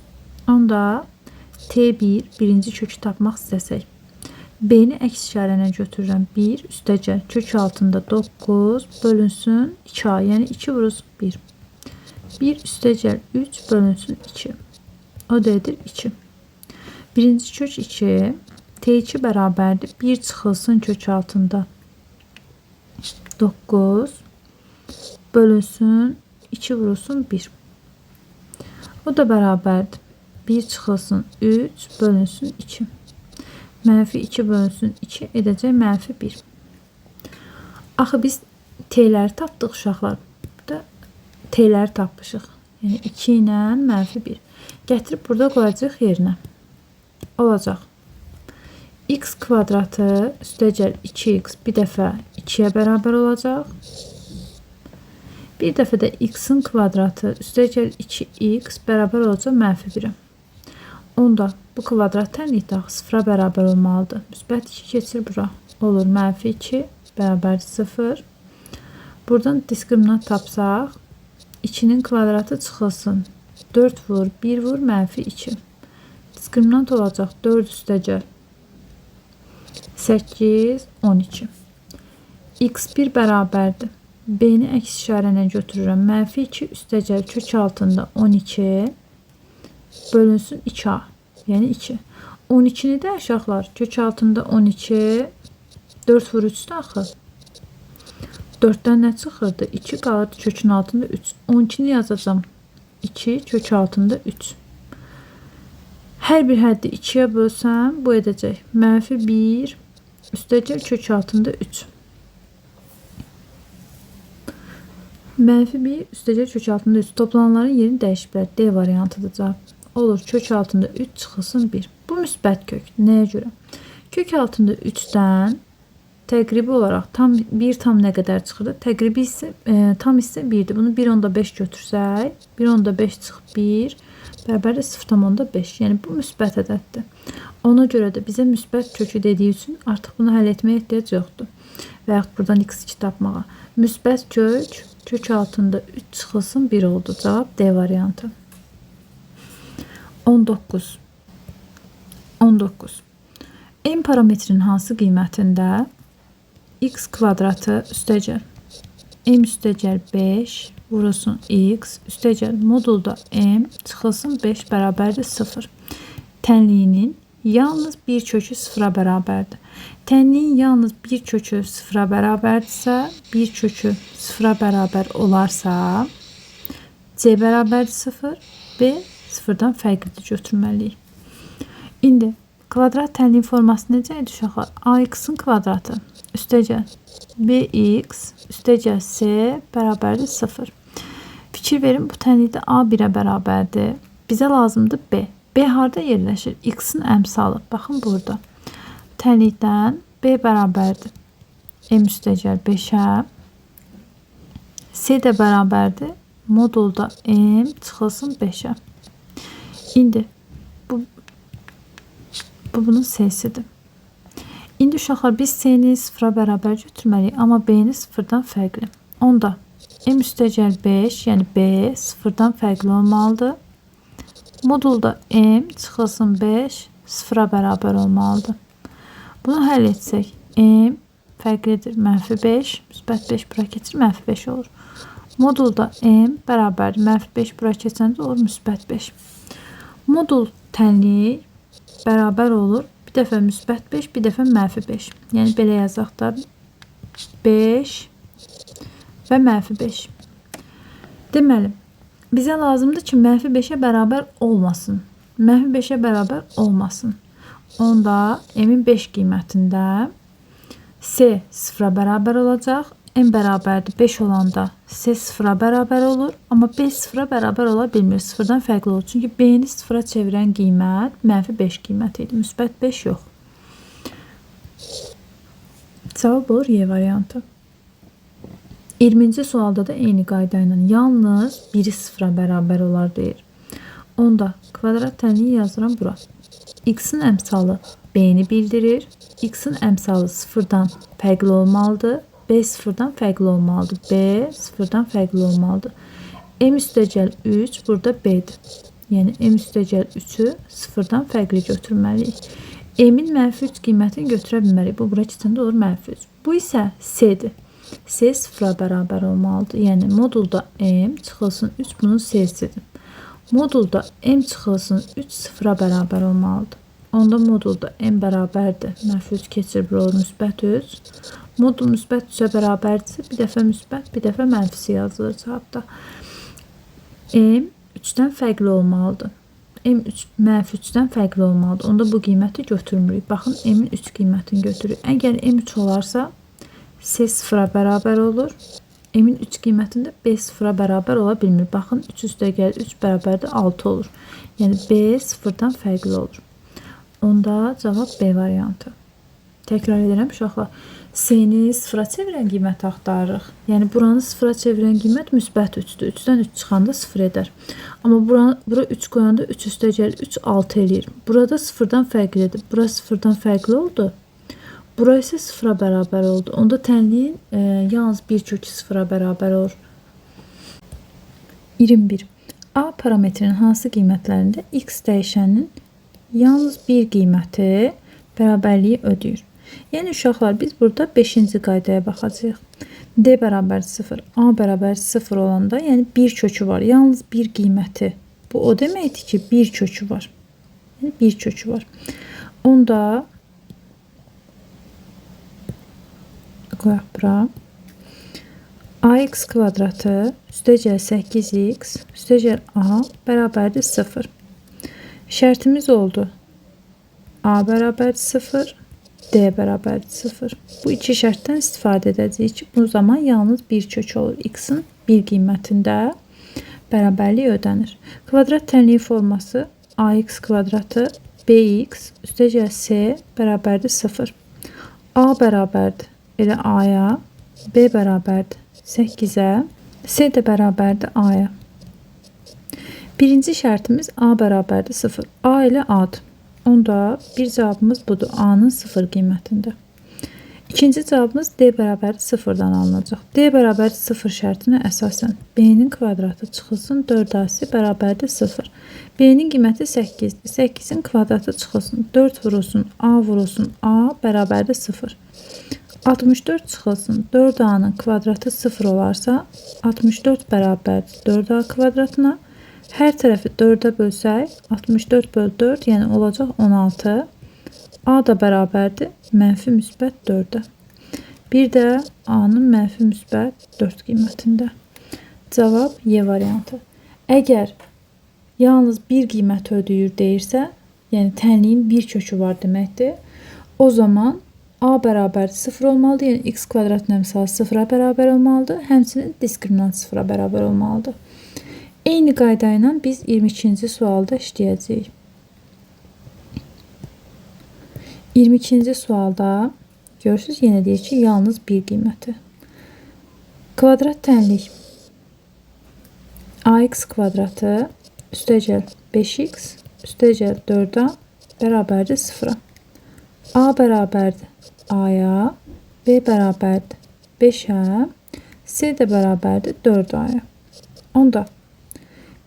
Onda T1 birinci kökü tapmaq istəsək. B-ni əks işarə ilə götürürəm. 1 üstəcəl kök altında 9 bölünsün 2a, yəni 2 vurulsun 1. 1 üstəcəl 3 bölünsün 2. O da edir 2. Birinci kök 2. T2 bərabərdir 1 çıxılsın kök altında 9 bölünsün 2 vurulsun 1. O da bərabərdir. 1 çıxılsın 3 bölünsün 2. Mənfi 2 bölünsün 2 edəcək mənfi 1. Axı biz t'ləri tapdıq uşaqlar. Burada t'ləri tapmışıq. Yəni 2 ilə mənfi 1. Gətirib burada qoyacaq yerinə. Olacaq. X kvadratı üstəcəl 2x bir dəfə 2-yə bərabər olacaq. Bir dəfə də x-in kvadratı üstəcəl 2x bərabər olacaq mənfi 1-ə. Onda bu kvadrat tənlik daxil 0-a bərabər olmalıdır. Müsbət 2 keçir bura. Olur mənfi 2 bərabər 0. Buradan diskriminant tapsaq, 2-nin kvadratı çıxılsın. 4 vur, 1 vur, mənfi 2. Diskriminant olacaq 4 üstəgəl 8, 12. x1 bərabərdir. B-ni əks işarə götürürəm. Mənfi 2 üstəgəl kök altında 12 bölünsün 2a. Yəni 2. 12-ni də uşaqlar kök altında 12 4 vur 3-də axı. 4-dən nə çıxırdı? 2 qalırdı kökün altında 3. 12-ni yazacağım. 2 kök altında 3. Hər bir həddi 2-yə bölsəm bu edəcək. Mənfi 1 üstəgəl kök altında 3. Mənfi 1 üstəgəl kök altında 3. Toplananların yerini dəyişiblər. D variantıdır cavab. Olur kök altında 3 çıxılsın 1. Bu müsbət kök. Nəyə görə? Kök altında 3-dən təqribi olaraq tam 1 tam nə qədər çıxırdı? Təqribi isə tam isə 1-dir. Bunu 1.5 götürsək, 1.5 çıxıb 1 bərabər 0.5. Yəni bu müsbət ədəddir. Ona görə də bizə müsbət kökü dediyi üçün artıq bunu həll etməyə ehtiyac yoxdur. Və yaxud buradan x2 tapmağa. Müsbət kök altında 3 çıxılsın 1 oldu. Cavab D variantı. 19. M parametrinin hansı qiymətində x kvadratı üstəgəl m üstəgəl 5 vurulsun x üstəgəl modulda m çıxılsın 5 bərabərdir 0. Tənliyinin yalnız bir kökü 0-a bərabərdir. Tənliyin yalnız bir kökü 0-a bərabərdirsə, bir kökü 0-a bərabər olarsa, c bərabərdir 0, b 0-dan fərqlidir götürməliyik. İndi kvadrat tənliyin forması necə idi uşaqlar? Ax-ın kvadratı üstəgəl bx üstəgəl c bərabərdir 0. Fikir verin, bu tənlikdə a 1-ə bərabərdir. Bizə lazımdır b. B harda yerləşir? X-in əmsalı. Baxın burada. Tənlikdən b bərabərdir. M üstəgəl 5-ə. C də bərabərdir. Modulda m çıxılsın 5-ə. İndi bu bunun C-sidir. İndi uşaqlar biz C-ni 0-a bərabər götürməliyik, amma B-ni 0-dan fərqli. Onda m üstəgəl 5, yəni b 0-dan fərqli olmalıdır. Modulda m çıxılsın 5 0-a bərabər olmalıdır. Bunu həll etsək, m fərqlidir, mənfi 5, müsbət 5 bura keçir, mənfi 5 olur. Modulda m bərabərdir, mənfi 5 bura keçəndə olur, müsbət 5. Modul tənliyi bərabər olur, bir dəfə müsbət 5, bir dəfə mənfi 5. Yəni belə yazaq da 5 və mənfi 5. Deməli, bizə lazımdır ki, mənfi 5-ə bərabər olmasın. Mənfi 5-ə bərabər olmasın. Onda m-in 5 qiymətində c 0-a bərabər olacaq. M bərabərdir 5 olanda c 0-a bərabər olur. Amma b 0-a bərabər ola bilmir. 0-dan fərqli olur. Çünki b-ni 0-a çevirən qiymət mənfi 5 qiyməti idi. Müsbət 5 yox. Cavab olur Y variantı. 20-ci sualda da eyni qayda ilə yalnız biri 0-a bərabər olar deyir. Onda kvadrat tənliyi yazıram bura. X-in əmsalı b-ni bildirir. X-in əmsalı 0-dan fərqli olmalıdır. B 0-dan fərqli olmalıdır. B 0-dan fərqli olmalıdır. M üstəgəl 3 burada B-dir. Yəni M üstəgəl 3-ü 0-dan fərqli götürməliyik. M-in mənfi 3 qiymətini götürə bilmərik. Bu bura keçəndə olur mənfi 3. Bu isə C-dir. C 0-a bərabər olmalıdır. Yəni modulda M çıxılsın 3 bunun C-sidir. Modulda M çıxılsın 3 0-a bərabər olmalıdır. Onda modulda M bərabərdir. Mənfi 3 keçir, bura olur müsbət 3. Modul müsbət 3-ə bərabərdirsə, bir dəfə müsbət, bir dəfə mənfisi yazılır cavabda. M 3-dən fərqli olmalıdır. M mənfi 3-dən fərqli olmalıdır. Onda bu qiyməti götürmürük. Baxın, M-in 3 qiymətini götürürük. Əgər M 3 olarsa, C 0-a bərabər olur. M-in 3 qiymətində B 0-a bərabər ola bilmir. Baxın, 3 üstəgəl 3 bərabərdir 6 olur. Yəni B 0-dan fərqli olur. Onda cavab B variantı. Təkrar edirəm uşaqlar. C-ni 0-a çevirən qiyməti axtarırıq. Yəni buranı 0-a çevirən qiymət müsbət 3-dür. 3-dən 3 çıxanda 0 edər. Amma bura 3 qoyanda 3 üstəgəl 3 6 eləyir. Burada 0-dan fərqlidir. Bura 0-dan fərqli oldu. Bura isə sıfıra bərabər oldu. Onda tənliyin yalnız bir kökü sıfıra bərabər olur. 21. A parametrinin hansı qiymətlərində x dəyişəninin yalnız bir qiyməti bərabərliyi ödəyir? Yəni uşaqlar, biz burada 5-ci qaydaya baxacağıq. D bərabər 0, A bərabər 0 olanda, yəni bir kökü var. Yalnız bir qiyməti. Bu o deməkdir ki, bir kökü var. Yəni bir kökü var. Onda qoyaq bura. Ax kvadratı üstəgəl 8x üstəgəl A bərabərdir 0. Şərtimiz oldu. A bərabərdir 0, D bərabərdir 0. Bu iki şərtdən istifadə edəcəyik ki, bu zaman yalnız bir kök olur. X-in bir qiymətində bərabərlik ödənir. Kvadrat tənliyi forması ax kvadratı bx üstəgəl c bərabərdir 0. A bərabərdir elə a-ya, b bərabərdir 8-ə, c də bərabərdir a-ya. Birinci şərtimiz a bərabərdir 0. A elə a-dır. Onda bir cavabımız budur. A-nın 0 qiymətində. İkinci cavabımız D bərabərdir 0-dan alınacaq. D bərabərdir 0 şərtinə əsasən B-nin kvadratı çıxılsın 4AC bərabərdir 0. B-nin qiyməti 8-dir. 8-in kvadratı çıxılsın 4 vurulsun A vurulsun A bərabərdir 0. 64 çıxılsın 4A-nın kvadratı 0 olarsa 64 bərabərdir 4A kvadratına. Hər tərəfi 4-ə bölsək 64 böl 4 yəni olacaq 16. A da bərabərdir mənfi müsbət 4-ə. Bir də A-nın mənfi müsbət 4 qiymətində. Cavab Y variantı. Əgər yalnız bir qiymət ödəyir deyirsə, yəni tənliyin bir kökü var deməkdir. O zaman A bərabərdir 0 olmalıdır. Yəni x kvadratın əmsalı 0-a bərabər olmalıdır. Həmçinin diskriminant 0-a bərabər olmalıdır. Eyni qayda ilə biz 22-ci sualda işləyəcəyik. 22-ci sualda görürsünüz, yenə deyir ki, yalnız bir qiyməti. Kvadrat tənlik ax kvadratı üstəgəl 5x üstəgəl 4a bərabərdir 0-a. A bərabərdir a-ya, b bərabərdir 5-ə, c də bərabərdir 4a-ya. Onda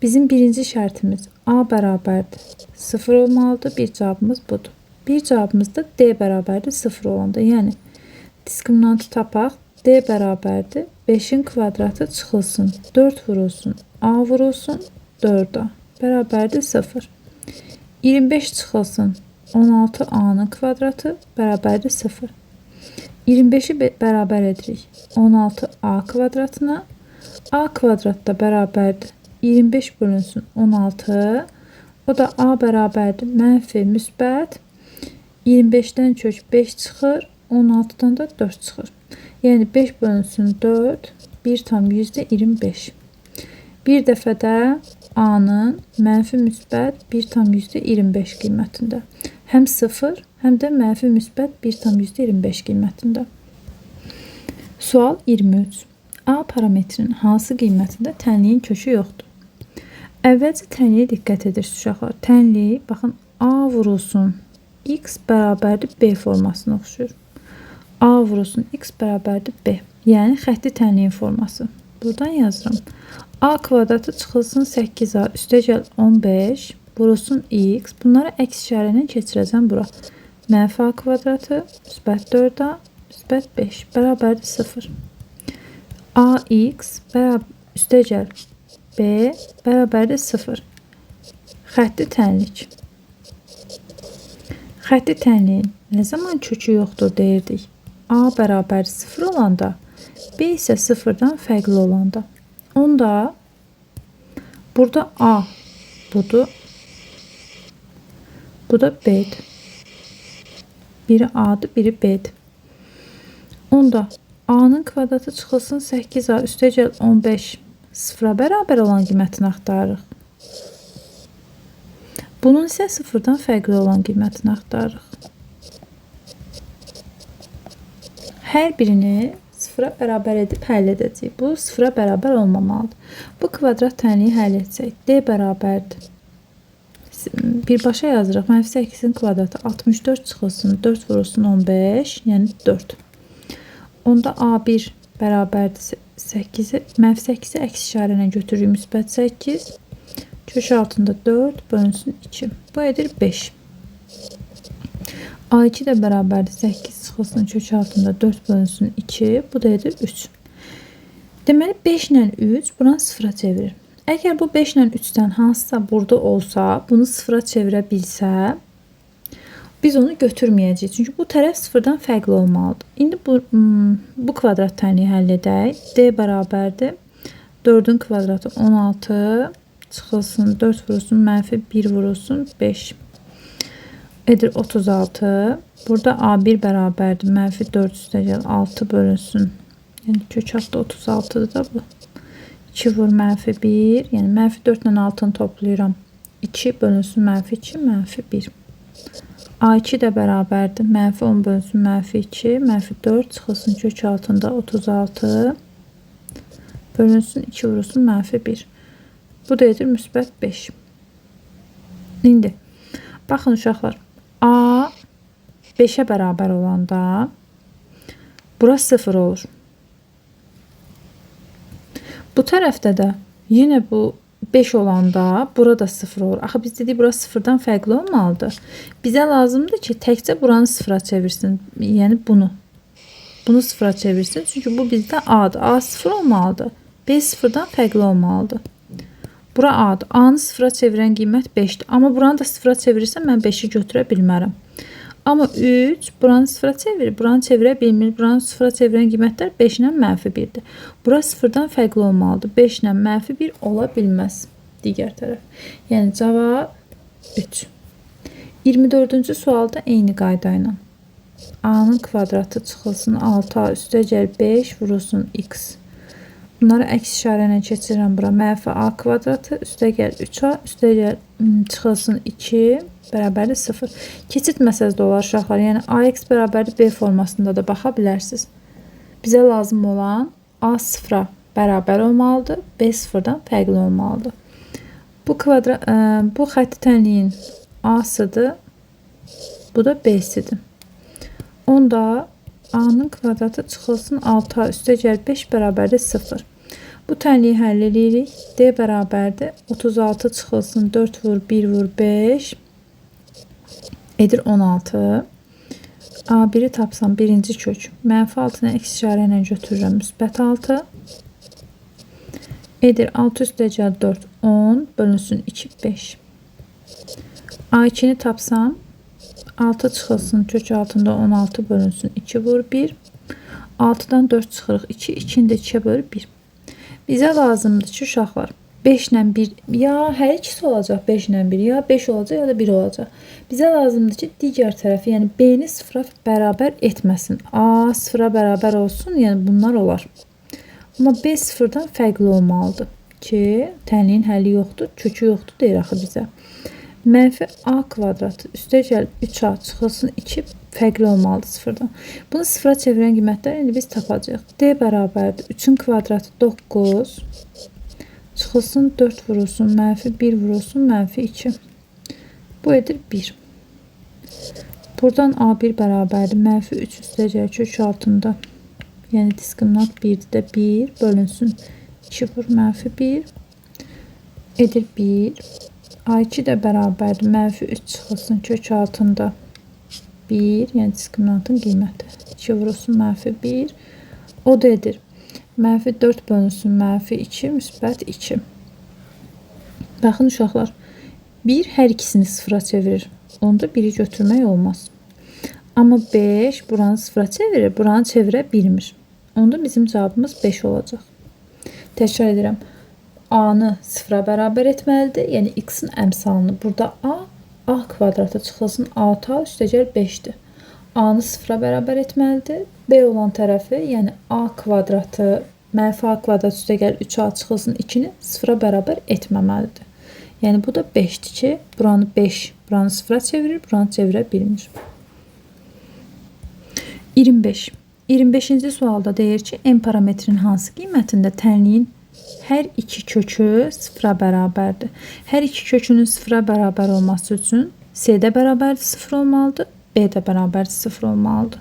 bizim birinci şərtimiz A bərabərdir 0 olmalıdır. Bir cavabımız budur. Bir cavabımız da D bərabərdir 0 olanda. Yəni diskriminantı tapaq. D bərabərdir 5-in kvadratı çıxılsın 4 vurulsun A vurulsun 4A bərabərdir 0. 25 çıxılsın 16A-nın kvadratı bərabərdir 0. 25-i bərabər edirik 16A kvadratına. A kvadratda bərabərdir 25 bölünsün 16. O da A bərabərdir mənfi müsbət 25-dən kök 5 çıxır. 16-dan da 4 çıxır. Yəni 5 bölünsün 4 1,25. Bir dəfə də A-nın mənfi müsbət 1,25 qiymətində. Həm 0, həm də mənfi müsbət 1,25 qiymətində. Sual 23. A parametrinin hansı qiymətində tənliyin kökü yoxdur? Əvvəlcə tənliyə diqqət edirsiniz uşaqlar. Tənliyi, baxın, A vurulsun x bərabərdir B formasına oxşuyur. A vurulsun x bərabərdir B. Yəni xətti tənliyin forması. Buradan yazıram. A kvadratı çıxılsın 8A üstəgəl 15 vurulsun x. Bunları əks işarə ilə keçirəcəm bura. Mənfi A kvadratı müsbət 4A müsbət 5 bərabərdir 0. Ax üstəgəl B bərabərdir 0. Xətti tənlik. Xətti tənliyin nə zaman kökü yoxdur deyirdik? A bərabər 0 olanda, B isə 0-dan fərqli olanda. Onda burada A budur. Bu da B'dir. Biri A'dır, biri B'dir. Onda A-nın kvadratı çıxılsın 8A üstəgəl 15 0-a bərabər olan qiymətini axtarırıq. Bunun isə 0-dan fərqli olan qiymətini axtarırıq. Hər birini 0-a bərabər edib həll edəcəyik. Bu 0-a bərabər olmamalıdır. Bu kvadrat tənliyi həll etsək. D bərabərdir birbaşa yazırıq. -8-in kvadratı 64 çıxılsın 4 vurulsun 15, yəni 4. Onda A1 bərabərdir 8-i, -8-i əks işarə ilə götürürük, müsbət 8. Kök altında 4 bölünsün 2. Bu edir 5. A2 də bərabərdir 8 çıxılsın kök altında 4 bölünsün 2. Bu da edir 3. Deməli 5 ilə 3 buranı sıfıra çevirir. Əgər bu 5 ilə 3-dən hansısa burada olsa, bunu sıfıra çevirə bilsə, biz onu götürməyəcəyik. Çünki bu tərəf sıfırdan fərqli olmalıdır. İndi bu kvadrat tənliyi həll edək. D bərabərdir 4-ün kvadratı 16 çıxılsın 4 vurulsun -1 vurulsun 5 edir 36. Burada A1 bərabərdir -4 üstəgəl 6 bölünsün. Yəni kök altı 36'dır da bu. 2 vur -1, yəni -4 ilə 6'ını toplayıram. 2 bölünsün -2, -1. A2 də bərabərdir. -10 bölünsün -2, -4 çıxılsın kök altında 36 bölünsün 2 vurulsun -1. Bu da edir müsbət 5. İndi baxın uşaqlar. A 5'ə bərabər olanda bura 0 olur. Bu tərəfdə də yenə bu 5 olanda burada 0 olur. Axı biz dedik bura 0-dan fərqli olmalıdır. Bizə lazımdır ki, təkcə buranı 0-a çevirsin. Yəni bunu. Bunu 0-a çevirsin. Çünki bu bizdə A'dır. A 0 olmalıdır. B 0-dan fərqli olmalıdır. Bura A'dır. A'nı 0-a çevirən qiymət 5'dir. Amma buranı da 0-a çevirirsən mən 5'i götürə bilmərəm. Amma 3 buranı 0-a çevirir, buranı çevirə bilmir. Buranı 0-a çevirən qiymətlər 5 ilə -1'dir. Bura 0-dan fərqli olmalıdır. 5 ilə -1 ola bilməz. Digər tərəf. Yəni cavab 3. 24-cü sualda eyni qayda ilə A'nın kvadratı çıxılsın 6A üstəgəl 5 vurulsun x. Bunları əks işarə ilə keçirirəm bura. -A kvadratı üstəgəl 3A üstəgəl çıxılsın 2 bərabərdir 0. Keçid məsələsi olar uşaqlar. Yəni AX bərabərdir B formasında da baxa bilərsiniz. Bizə lazım olan A 0-a bərabər olmalıdır, B 0-dan fərqli olmalıdır. Bu xətti tənliyin A'sıdır, bu da B'sidir. Onda A'nın kvadratı çıxılsın 6A üstəgəl 5 bərabərdir 0. Bu tənliyi həll edirik. D bərabərdir 36 çıxılsın 4 vur 1 vur 5 edir 16. A1'i tapsam birinci kök. -6'nı əks işarə ilə götürürəm. Müsbət 6 edir 6 üstəgəl 4 10 bölünsün 2 5. A2'ni tapsam 6 çıxılsın kök altında 16 bölünsün 2 vur 1. 6'dan 4 çıxırıq 2. 2'ni də 2'ye bölür 1. Bizə lazımdır ki uşaqlar 5 ilə 1 ya hər ikisi olacaq 5 ilə 1 ya 5 olacaq ya da 1 olacaq. Bizə lazımdır ki digər tərəfi yəni B'ni 0'a bərabər etməsin. A 0'a bərabər olsun, yəni bunlar olar. Amma B 0'dan fərqli olmalıdır ki tənliyin həlli yoxdur, kökü yoxdur deyir axı bizə. -A kvadratı üstəgəl 3A çıxılsın 2 fərqli olmalıdır 0'dan. Bunu 0'a çevirən qiymətləri indi biz tapacağıq. D bərabərdir 3'ün kvadratı 9 çıxılsın 4 vurulsun -1 vurulsun -2. Bu edir 1. Buradan A1 bərabərdir -3 üstəgəl kök altında. Yəni diskriminant 1'dir də 1 bölünsün 2 vur -1 edir 1. A2 də bərabərdir -3 çıxılsın kök altında 1, yəni diskriminantın qiyməti 2 vurulsun -1 o da edir -4 bölünsün -2 müsbət 2. Baxın uşaqlar 1 hər ikisini 0'a çevirir. Onda 1'i götürmək olmaz. Amma 5 buranı 0'a çevirir, buranı çevirə bilmir. Onda bizim cavabımız 5 olacaq. Təkrar edirəm. A'nı 0'a bərabər etməlidir. Yəni x'in əmsalını. Burada A kvadratı çıxılsın 6A üstəgəl 5'dir. A'nı 0'a bərabər etməlidir. B olan tərəfi, yəni A kvadratı -A kvadrat üstəgəl 3A çıxılsın 2'ni 0'a bərabər etməməlidir. Yəni bu da 5'dir ki, buranı 5, buranı 0'a çevirir, buranı çevirə bilmir. 25. 25-ci sualda deyir ki, n parametrin hansı qiymətində tənliyin hər iki kökü sıfıra bərabərdir. Hər iki kökünün sıfıra bərabər olması üçün C də bərabərdir 0 olmalıdır, B də bərabərdir 0 olmalıdır.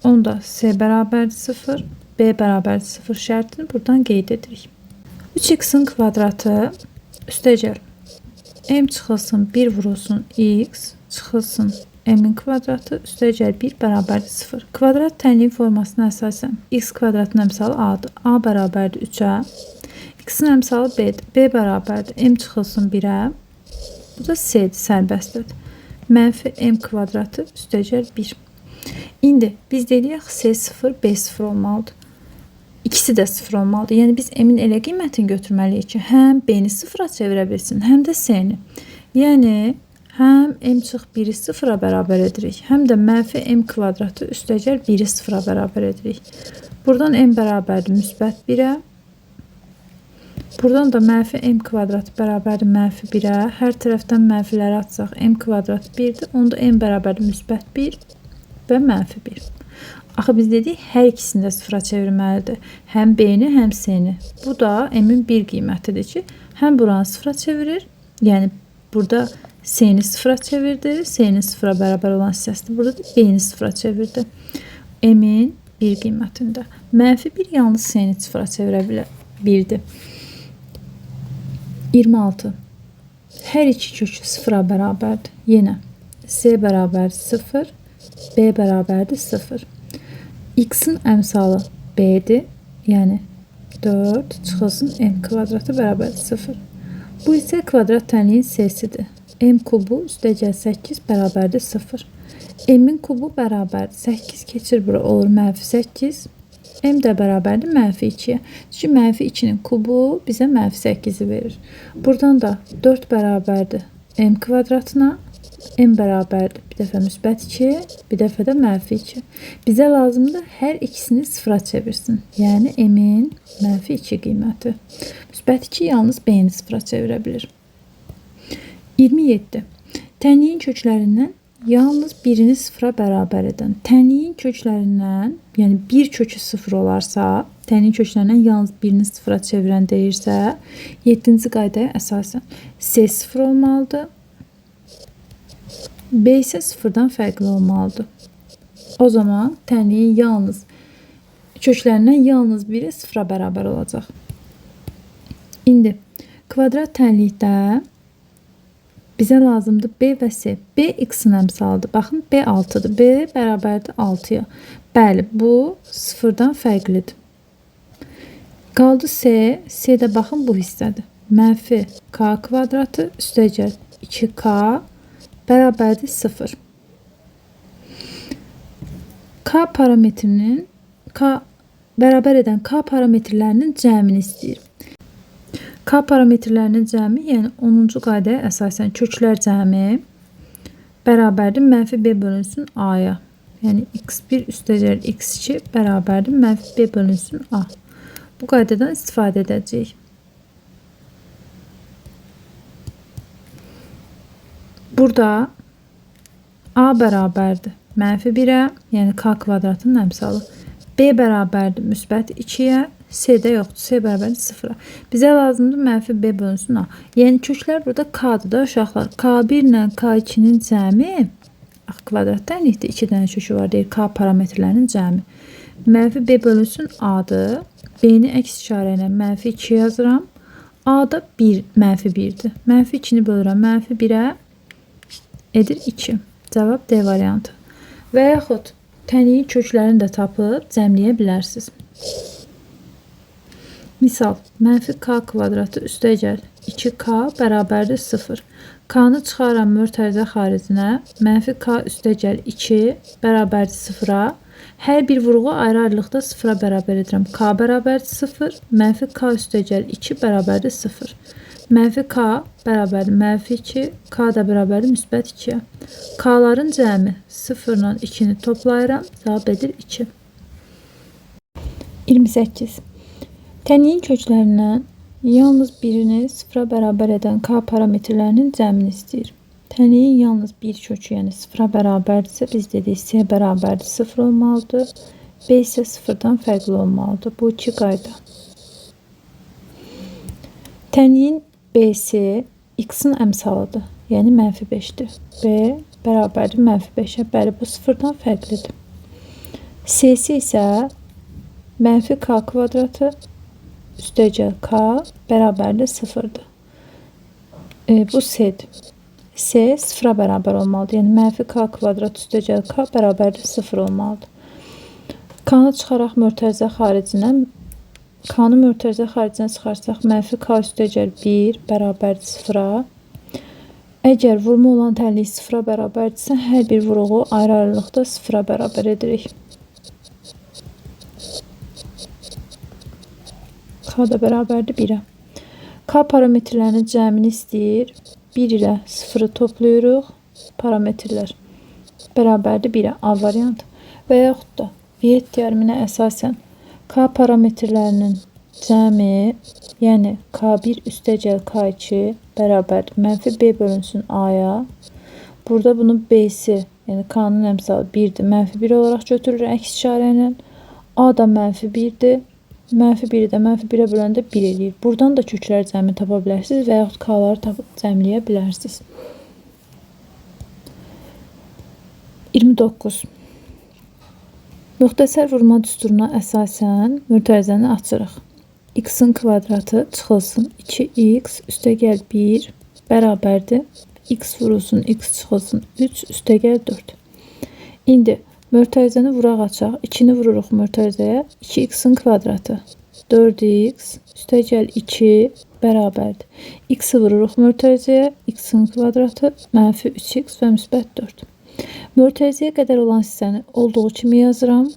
Onda C bərabərdir 0, B bərabərdir 0 şərtini buradan qeyd edirik. 3x-in kvadratı üstəgəl m çıxılsın 1 vurulsun x çıxılsın m-in kvadratı üstəgəl 1 bərabərdir 0. Kvadrat tənliyin formasına əsasən x kvadratın əmsalı a-dır. A bərabərdir 3-ə. X-in əmsalı b-dir. B bərabərdir m çıxılsın 1-ə. Bu da c-dir, sərbəstdir. Mənfi m kvadratı üstəgəl 1. İndi biz deyirik c 0, b 0 olmalıdır. İkisi də 0 olmalıdır. Yəni biz m-in elə qiymətini götürməliyik ki, həm b-ni 0-a çevirə bilsin, həm də c-ni. Yəni həm m çıx 1-i 0-a bərabər edirik, həm də mənfi m kvadratı üstəgəl 1-i 0-a bərabər edirik. Buradan m bərabərdir müsbət 1-ə. Buradan da mənfi m kvadratı bərabərdir mənfi 1-ə. Hər tərəfdən mənfiləri atsaq m kvadrat 1-dir. Onda m bərabərdir müsbət 1 və mənfi 1. Axı biz dedik, hər ikisini də 0-a çevirməlidir. Həm b-ni, həm c-ni. Bu da m-in bir qiymətidir ki, həm buranı 0-a çevirir, yəni burada c-ni 0-a çevirdi, c-ni 0-a bərabər olan hissəsidir. Burada da b-ni 0-a çevirdi. M-in bir qiymətində. Mənfi 1 yalnız c-ni 0-a çevirə bilirdi. 26. Hər iki kökü 0-a bərabərdir. Yenə c bərabərdir 0, b bərabərdir 0. X-in əmsalı b-dir. Yəni 4 çıxılsın m kvadratı bərabərdir 0. Bu isə kvadrat tənliyin c-sidir. M kubu üstəgəl 8 bərabərdir 0. M-in kubu bərabərdir 8 keçir bura olur mənfi 8. M də bərabərdir mənfi 2-yə. Çünki mənfi 2-nin kubu bizə mənfi 8-i verir. Buradan da 4 bərabərdir m kvadratına. M bərabərdir bir dəfə müsbət 2, bir dəfə də mənfi 2. Bizə lazımdır hər ikisini 0-a çevirsin. Yəni m-in mənfi 2 qiyməti. Müsbət 2 yalnız b-ni 0-a çevirə bilir. 27. Tənliyin köklərindən yalnız birini 0-a bərabər edən. Tənliyin köklərindən, yəni bir kökü 0 olarsa, tənliyin köklərindən yalnız birini 0-a çevirən deyirsə, 7-ci qaydaya əsasən c 0 olmalıdır. B isə 0-dan fərqli olmalıdır. O zaman tənliyin yalnız köklərindən yalnız biri 0-a bərabər olacaq. İndi kvadrat tənlikdə bizə lazımdır b və c. B x-in əmsalıdır. Baxın, b 6-dır. B bərabərdir 6-ya. Bəli, bu 0-dan fərqlidir. Qaldı c. C-də baxın, bu hissədir. Mənfi k kvadratı üstəgəl 2k bərabərdir 0. K parametrinin bərabər edən k parametrlərinin cəmini istəyir. K parametrlərinin cəmi, yəni 10-cu qaydaya əsasən köklər cəmi bərabərdir mənfi b bölünsün a-ya. Yəni x1 üstəgəl x2 bərabərdir mənfi b bölünsün a. Bu qaydadan istifadə edəcəyik. Burada a bərabərdir mənfi 1-ə, yəni k kvadratının əmsalı. B bərabərdir müsbət 2-yə, c də yoxdur, c bərabərdir 0-a. Bizə lazımdır mənfi b bölünsün a. Yəni köklər burada k-dır da uşaqlar. K1 ilə k2-nin cəmi, kvadrat tənlikdə 2 dənə kökü var deyir, k parametrlərinin cəmi. Mənfi b bölünsün a-dır. B-ni əks işarə ilə mənfi 2 yazıram. A da mənfi 1-dir. Mənfi 2-ni bölürəm mənfi 1-ə. Edir 2. Cavab D variantı. Və yaxud tənliyin köklərini də tapıb cəmləyə bilərsiniz. Misal, mənfi k kvadratı üstəgəl 2k bərabərdir 0. K-nı çıxaram mötərizə xaricinə. Mənfi k üstəgəl 2 bərabərdir 0-a. Hər bir vurğu ayrı-ayrılıqda 0-a bərabər edirəm. K bərabərdir 0. Mənfi k üstəgəl 2 bərabərdir 0. Mənfi k bərabərdir mənfi 2, k da bərabərdir müsbət 2-yə. K-ların cəmi 0 ilə 2-ni toplayıram, cavab edir 2. 28. Tənliyin köklərindən yalnız birini 0-a bərabər edən k parametrlərinin cəmini istəyir. Tənliyin yalnız bir kökü, yəni 0-a bərabərdirsə, biz dedik c bərabərdir 0 olmalıdır, b isə 0-dan fərqli olmalıdır. Bu iki qayda. Tənyin BC x-in əmsalıdır. Yəni -5-dir. B bərabərdir -5-ə. Bəli, bu sıfırdan fərqlidir. C-si isə -k kvadratı üstəgəl k bərabərdir 0-dır. Bu C-dir. C sıfıra bərabər olmalıdır. Yəni -k kvadrat üstəgəl k bərabərdir 0 olmalıdır. K-nı çıxaraq mötərizə xaricinə, K-nı mötərizə xaricinə çıxarsaq -k üstəgəl 1 bərabərdir 0-a. Əgər vurma olan tənlik 0-a bərabərdirsə, hər bir vuruğu ayrı-ayrılıqda 0-a bərabər edirik. K da bərabərdir 1-ə. K parametrlərinin cəmini istəyir. 1 ilə 0-ı toplayırıq. Parametrlər bərabərdir 1-ə. A variantı. Və yaxud da Viet teoriminə əsasən K parametrlərinin cəmi, yəni K1 üstəgəl K2 bərabərdir -B bölünsün A-ya. Burada bunun B-si, yəni K-nın əmsalı 1-dir. -1 olaraq götürür əks işarə ilə. A da -1-dir. -1-i də -1-ə böləndə 1 eləyir. Buradan da köklər cəmi tapa bilərsiniz və yaxud K-ları tapıb cəmləyə bilərsiniz. 29. Müxtəsər vurma düsturuna əsasən mötərizəni açırıq. X-in kvadratı çıxılsın 2x üstəgəl 1 bərabərdir. X vurulsun, x çıxılsın 3 üstəgəl 4. İndi mötərizəni vuraq açaq. 2-ni vururuq mötərizəyə. 2x-in kvadratı 4x üstəgəl 2 bərabərdir. X-i vururuq mötərizəyə. X-in kvadratı -3x və -4. Mötərizəyə qədər olan hissəni olduğu kimi yazıram.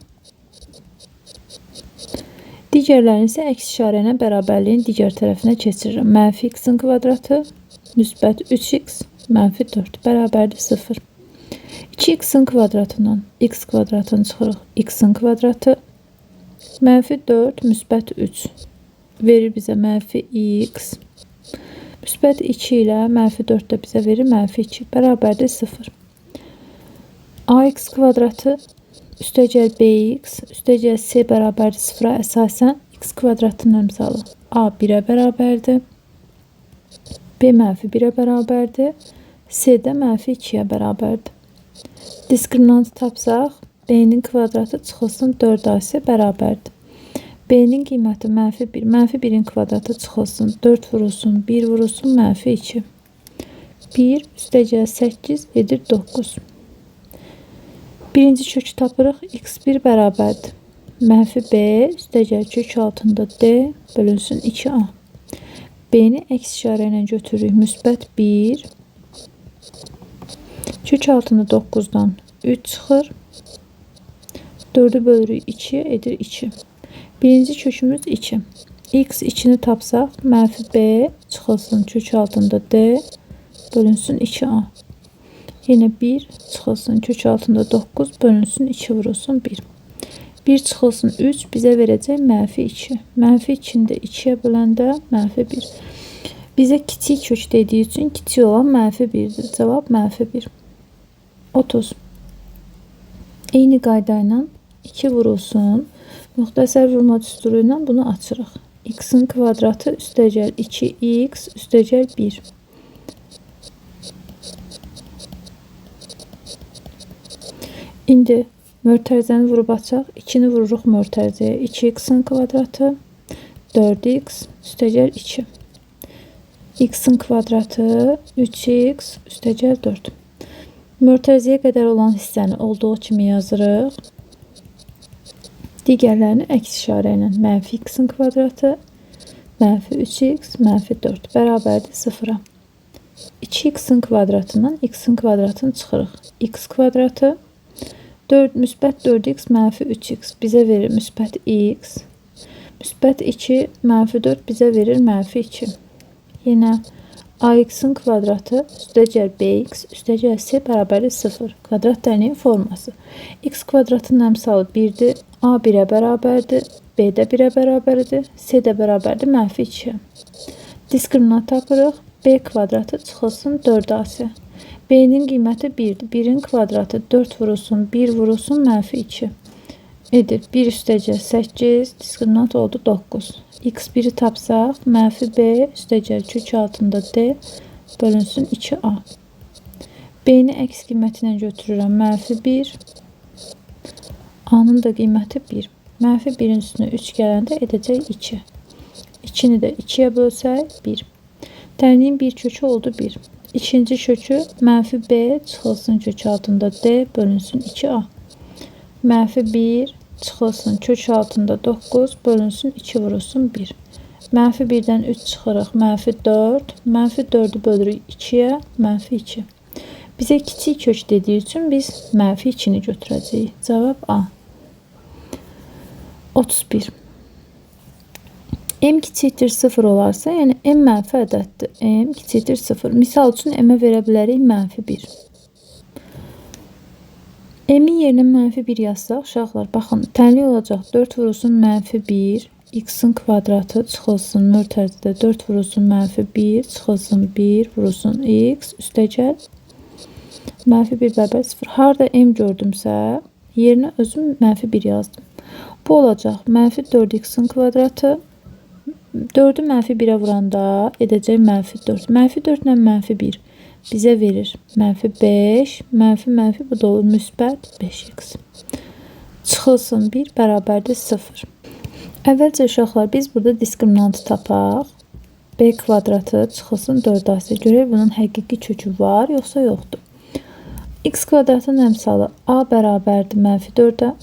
Digərlərini isə əks işarə ilə bərabərliyin digər tərəfinə keçirirəm. -x-in kvadratı -3x -4 bərabərdir 0. 2x-in kvadratından x kvadratını çıxırıq. X-in kvadratı -4 -3 verir bizə -x. -2 ilə -4 də bizə verir -2 bərabərdir 0. Ax kvadratı üstəgəl bx üstəgəl c bərabərdir 0-a əsasən x kvadratının əmsalı a 1-ə bərabərdir. B -1-ə bərabərdir. C də -2-yə bərabərdir. Diskriminantı tapsaq b-nin kvadratı çıxılsın 4ac bərabərdir. B-nin qiyməti -1. -1-in kvadratı çıxılsın 4 vurulsun 1 vurulsun -2. 1 üstəgəl 8 edir 9. Birinci kökü tapırıq. X1 bərabərdir. -b üstəgəl kök altında d bölünsün 2a. B-ni əks işarə ilə götürürük. -1 kök altında 9-dan 3 çıxır. 4'ü bölürük 2 edir 2. Birinci kökümüz 2. X 2'ni tapsaq -b çıxılsın kök altında d bölünsün 2a. Yine 1 çıxılsın kök altında 9 bölünsün 2 vurulsun 1. 1 çıxılsın 3 bizə verəcək -2. -2'ni də 2'yə böləndə -1. Bizə kiçik kök dediyi üçün kiçik olan -1'dir. Cavab -1. 30. Eyni qayda ilə 2 vurulsun. Müxtəsər vurma düsturu ilə bunu açırıq. X-in kvadratı üstəgəl 2x üstəgəl 1. İndi mötərizəni vurub açaq. 2'ni vururuq mötərizəyə. 2x-in kvadratı 4x üstəgəl 2. X-in kvadratı 3x üstəgəl 4. Mötərizəyə qədər olan hissəni olduğu kimi yazırıq. Digərlərini əks işarə ilə -x-in kvadratı -3x -4 bərabərdir 0-a. 2x-in kvadratından x-in kvadratını çıxırıq. X kvadratı -4x -3x bizə verir -x. -2 -4 bizə verir -2. Yenə ax-in kvadratı üstəgəl bx üstəgəl c bərabərdir 0. Kvadrat dərliyin forması. X kvadratının əmsalı 1'dir. A 1'ə bərabərdir. B də 1'ə bərabərdir. C də bərabərdir -2'yə. Diskriminant tapırıq. B kvadratı çıxılsın 4ac. B'nin qiyməti 1'dir. 1'in kvadratı 4 vurulsun 1 vurulsun -2. edir. 1 üstəcəl 8, diskriminant oldu 9. X1'i tapsaq, mənfi B üstəcəl kök altında D bölünsün 2A. B-ni əks qiyməti ilə götürürəm, mənfi 1. A-nın da qiyməti 1. Mənfi 1'in üstünə 3 gələndə edəcək 2. 2'ni də 2'yə bölsək 1. Tənliyin bir kökü oldu 1. İkinci kökü mənfi B çıxılsın kök altında D bölünsün 2A. Mənfi 1 çıxılsın kök altında 9 bölünsün 2 vurulsun 1. Mənfi 1'dən 3 çıxırıq, mənfi 4. Mənfi 4'ü bölürük 2'yə, mənfi 2. Bizə kiçik kök dediyi üçün biz mənfi 2'ni götürəcəyik. Cavab A. 31. M kiçikdir 0 olarsa, yəni M mənfi ədəddir. M kiçikdir 0. Misal üçün M-ə verə bilərik mənfi 1. M-in yerinə mənfi 1 yazsaq, uşaqlar, baxın, tənlik olacaq 4 vurulsun mənfi 1, x-in kvadratı çıxılsın mötərizədə 4 vurulsun mənfi 1, çıxılsın 1, vurulsun x, üstəgəl mənfi 1 bərabər 0. Harada M gördümsə, yerinə özüm mənfi 1 yazdım. Bu olacaq mənfi 4x-in kvadratı, 4'ü mənfi 1'ə vuranda edəcək mənfi 4. Mənfi 4 ilə mənfi 1 bizə verir mənfi 5, mənfi bu da olur müsbət 5x. Çıxılsın 1 bərabərdir 0. Əvvəlcə uşaqlar biz burada diskriminantı tapaq. B kvadratı çıxılsın 4AC. Görək bunun həqiqi kökü var yoxsa yoxdur. X kvadratın əmsalı A bərabərdir mənfi 4'ə,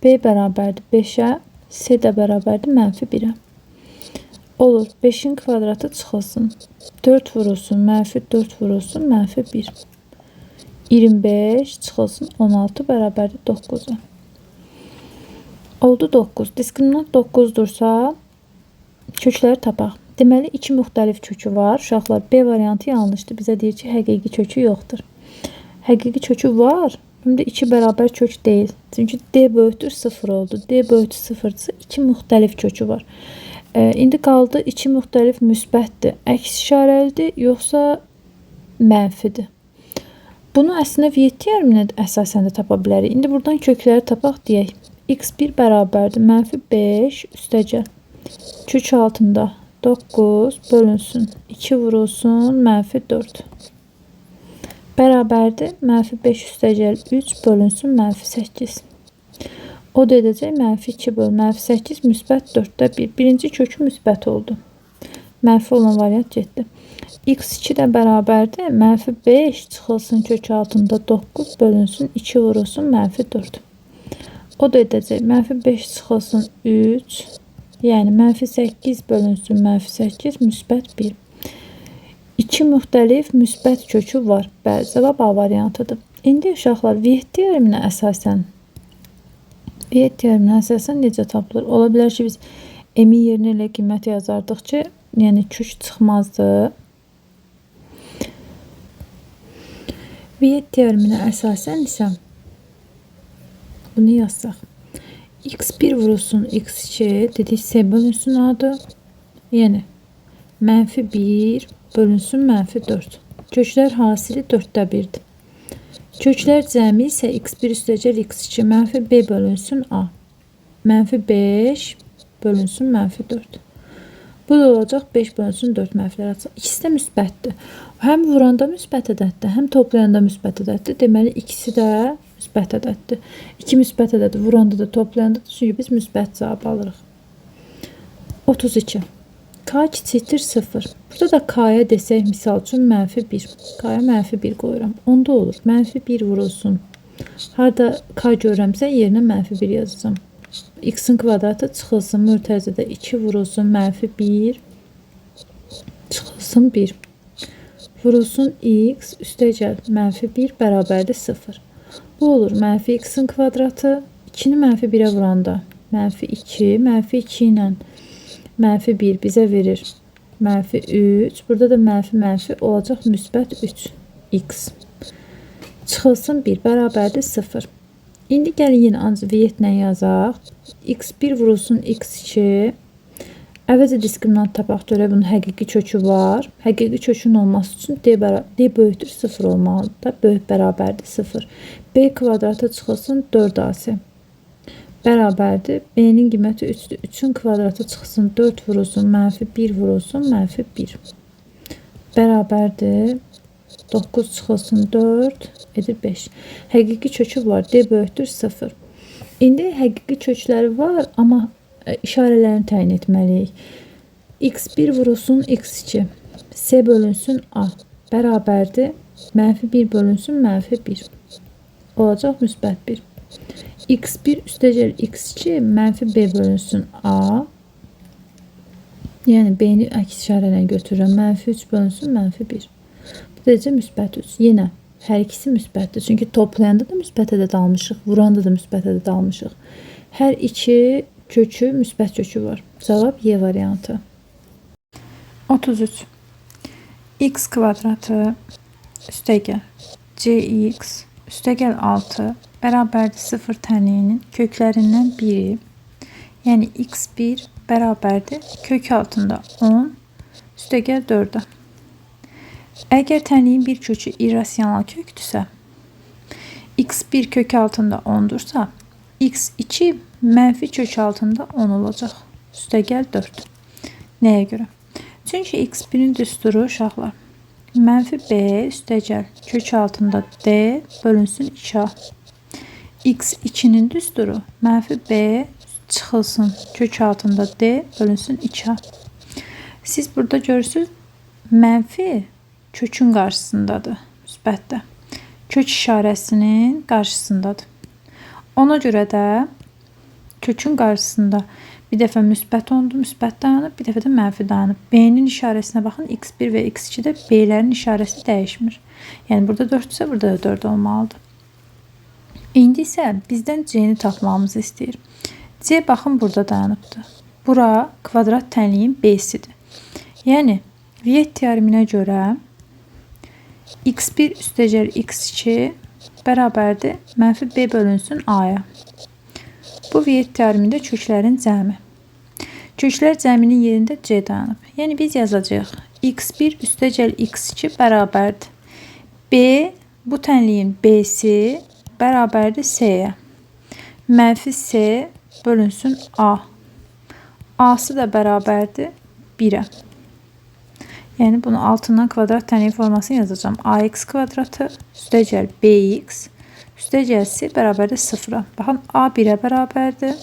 B bərabərdir 5'ə, C də bərabərdir mənfi 1'ə. Olur, 5'in kvadratı çıxılsın. 4 vurulsun, mənfi 4 vurulsun, mənfi 1. 25 çıxılsın, 16 bərabərdir 9'a. Oldu 9. Diskriminant 9'dursa, kökləri tapaq. Deməli, 2 müxtəlif kökü var. Uşaqlar, B variantı yanlışdır. Bizə deyir ki, həqiqi kökü yoxdur. Həqiqi kökü var. Həm də 2 bərabər kök deyil. Çünki D böyükdür 0 oldu. D böyükdür 0-dırsa 2 müxtəlif kökü var. İndi qaldı 2 müxtəlif müsbətdir. Əks işarəlidir, yoxsa mənfidir. Bunu əslində Viet teoreminə əsasən də tapa bilərik. İndi buradan kökləri tapaq deyək. X1 bərabərdir mənfi 5 üstəcəl kök altında 9 bölünsün 2 vurulsun mənfi 4. Bərabərdir mənfi 5 üstəcəl 3 bölünsün mənfi 8. O da edəcək mənfi 2 bölü mənfi 8 müsbət 4'də 1. Birinci kökü müsbət oldu. Mənfi olan variant getdi. X2 də bərabərdir. Mənfi 5 çıxılsın kök altında 9 bölünsün 2 vurulsun mənfi 4. O da edəcək mənfi 5 çıxılsın 3. Yəni mənfi 8 bölünsün mənfi 8 müsbət 1. 2 müxtəlif müsbət kökü var. Bəli, cavab A variantıdır. İndi uşaqlar Viet teoreminə əsasən necə tapılır? Ola bilər ki, biz M-in yerinə elə qiymət yazardıq ki, yəni kök çıxmazdı. Viet teoreminə əsasən isə bunu yazsaq. X1 vurulsun X2 dedik C bölünsün A-dır. Yəni mənfi 1 bölünsün mənfi 4. Köklər hasili 4'də 1'dir. Köklər cəmi isə x1 üstəcəl x2 mənfi B bölünsün A. Mənfi 5 bölünsün mənfi 4. Bu da olacaq 5 bölünsün 4 mənfiləri açıq. İkisi də müsbətdir. Həm vuranda müsbət ədəddir, həm toplayanda müsbət ədəddir. Deməli, ikisi də müsbət ədəddir. 2 müsbət ədədi vuranda da toplayanda da çünki biz müsbət cavab alırıq. 32. K kiçikdir 0. Burada da K'ya desək, misal üçün mənfi 1. K'ya mənfi 1 qoyuram. Onda olur. Mənfi 1 vurulsun. Harada K görürəmsə, yerinə mənfi 1 yazacağım. X-in kvadratı çıxılsın. Mötərizədə 2 vurulsun. Mənfi 1. Çıxılsın 1. Vurulsun X. Üstəcəl mənfi 1 bərabərdir 0. Bu olur. Mənfi X-in kvadratı. 2'ni mənfi 1'ə vuranda. Mənfi 2. Mənfi 2 ilə mənfi 1 bizə verir mənfi 3. Burada da mənfi olacaq müsbət 3 x. Çıxılsın 1 bərabərdir 0. İndi gəlin yenə ancaq Vietlə yazaq. X1 vurulsun X2. Əvvəlcə diskriminant tapaq görək bunun həqiqi kökü var. Həqiqi kökün olması üçün D böyükdür 0 olmalıdır. Böyük bərabərdir 0. B kvadratı çıxılsın 4AC. bərabərdir. B-nin qiyməti 3-dür. 3-ün kvadratı çıxsın 4 vurulsun, mənfi 1 vurulsun, mənfi 1. Bərabərdir. 9 çıxılsın 4 edir 5. Həqiqi kökü var. D böyükdür 0. İndi həqiqi kökləri var, amma işarələrini təyin etməliyik. X1 vurulsun x2. S bölünsün A. Bərabərdir. Mənfi 1 bölünsün mənfi 1. Olacaq müsbət 1. X1 üstəcəl x2 mənfi B bölünsün A. Yəni B-ni əks işarə ilə götürürəm. Mənfi 3 bölünsün mənfi 1. Bu derəcə müsbət 3. Yenə hər ikisi müsbətdir. Çünki toplayanda da müsbət ədəd almışıq, vuranda da müsbət ədəd almışıq. Hər iki kökü müsbət kökü var. Cavab Y variantı. 33. X kvadratı üstəgəl cx üstəgəl 6 bərabərdir 0 tənliyinin köklərindən biri, yəni x1 bərabərdir kök altında 10 üstəgəl 4-ə. Əgər tənliyin bir kökü irrasional kökdürsə, x1 kök altında 10-dursa, x2 mənfi kök altında 10 olacaq. Üstəgəl 4. Nəyə görə? Çünki x1-in düsturu uşaqlar mənfi B üstəgəl kök altında D bölünsün 2A. X2-nin düsturu mənfi B çıxılsın kök altında D bölünsün 2A. Siz burada görürsünüz, mənfi kökün qarşısındadır, müsbətdə. Kök işarəsinin qarşısındadır. Ona görə də kökün qarşısında bir dəfə müsbət 10-dur, müsbət dayanıb, bir dəfə də mənfi dayanıb. B-nin işarəsinə baxın, x1 və x2-də B-lərin işarəsi dəyişmir. Yəni burada 4-dürsə, burada da 4 olmalıdır. İndi isə bizdən C-ni tapmamızı istəyir. C baxın burada dayanıbdır. Bura kvadrat tənliyin B-sidir. Yəni Viet teoreminə görə x1 üstəcəl x2 bərabərdir mənfi B bölünsün A-ya. Bu Viet teoremində köklərin cəmi. Köklər cəminin yerində C dayanıb. Yəni biz yazacağıq. x1 üstəcəl x2 bərabərdir. B bu tənliyin B-si bərabərdir C-yə. Mənfi C bölünsün A. A-sı da bərabərdir 1-ə. Yəni bunu altından kvadrat tənliyin formasını yazacağım. AX kvadratı üstəcəl BX üstəcəl C bərabərdir 0-a. Baxın, A 1-ə bərabərdir,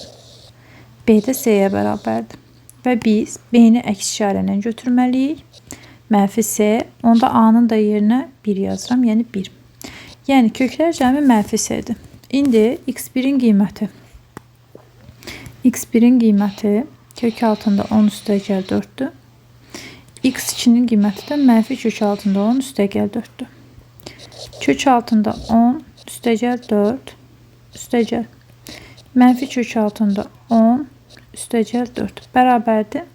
B də C-yə bərabərdir. Və biz B-ni əks işarə ilə götürməliyik. Mənfi C, onda A-nın da yerinə 1 yazıram, yəni 1. Yəni köklər cəmi mənfi C-dir. İndi x1-in qiyməti. x1-in qiyməti kök altında 10 üstəgəl 4-dür. x2-nin qiyməti də mənfi kök altında 10 üstəgəl 4-dür. Kök altında 10 üstəgəl 4 üstəgəl mənfi kök altında 10 üstəgəl 4 bərabərdir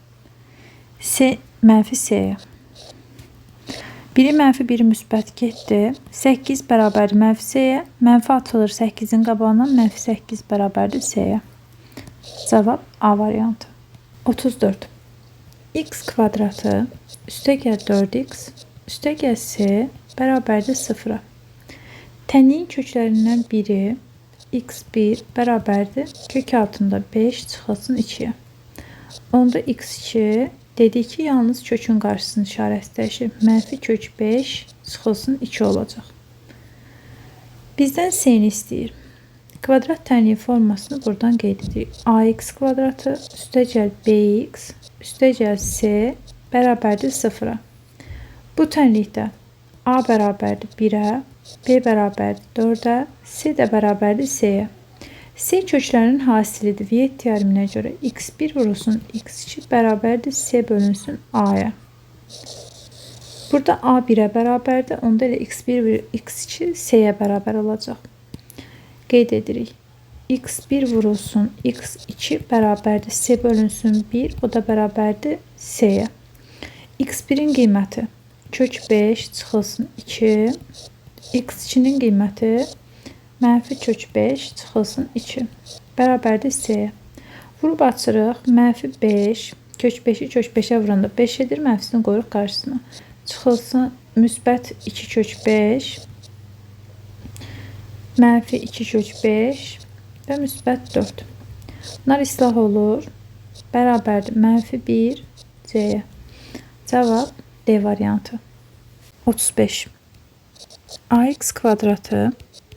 C mənfi C-yə. Biri mənfi, biri müsbət getdi. 8 bərabərdir mənfi C-yə. Mənfi atılır 8-in qabağından, mənfi 8 bərabərdir C-yə. Cavab A variantı. 34. X kvadratı üstəgəl 4x üstəgəl C bərabərdir 0-a. Tənliyin köklərindən biri x1 bərabərdir kök altında 5 çıxılsın 2-yə. Onda x2 dedik ki, yalnız kökün qarşısının işarəsi dəyişir. Mənfi kök 5 çıxılsın 2 olacaq. Bizdən C-ni istəyir. Kvadrat tənliyin formasını buradan qeyd edirik. AX kvadratı üstəgəl BX üstəgəl C bərabərdir 0-a. Bu tənlikdə A bərabərdir 1-ə, B bərabərdir 4-ə, C də bərabərdir C-yə. C köklərinin hasilidir. Viet teoreminə görə x1 vurulsun x2 bərabərdir C bölünsün A-ya. Burada A 1-ə bərabərdir. Onda elə x1 və x2 C-yə bərabər olacaq. Qeyd edirik. x1 vurulsun x2 bərabərdir C bölünsün 1. O da bərabərdir C-yə. x1-in qiyməti kök 5 çıxılsın 2. x2-nin qiyməti mənfi kök 5 çıxılsın 2. Bərabərdir C-yə. Vurub açırıq. Mənfi 5. Kök 5-i kök 5-ə vuranda 5 edir. Mənfisini qoyuruq qarşısına. Çıxılsın müsbət 2 kök 5. Mənfi 2 kök 5 və müsbət 4. Bunlar islah olur. Bərabərdir -1 C-yə. Cavab D variantı. 35. Ax kvadratı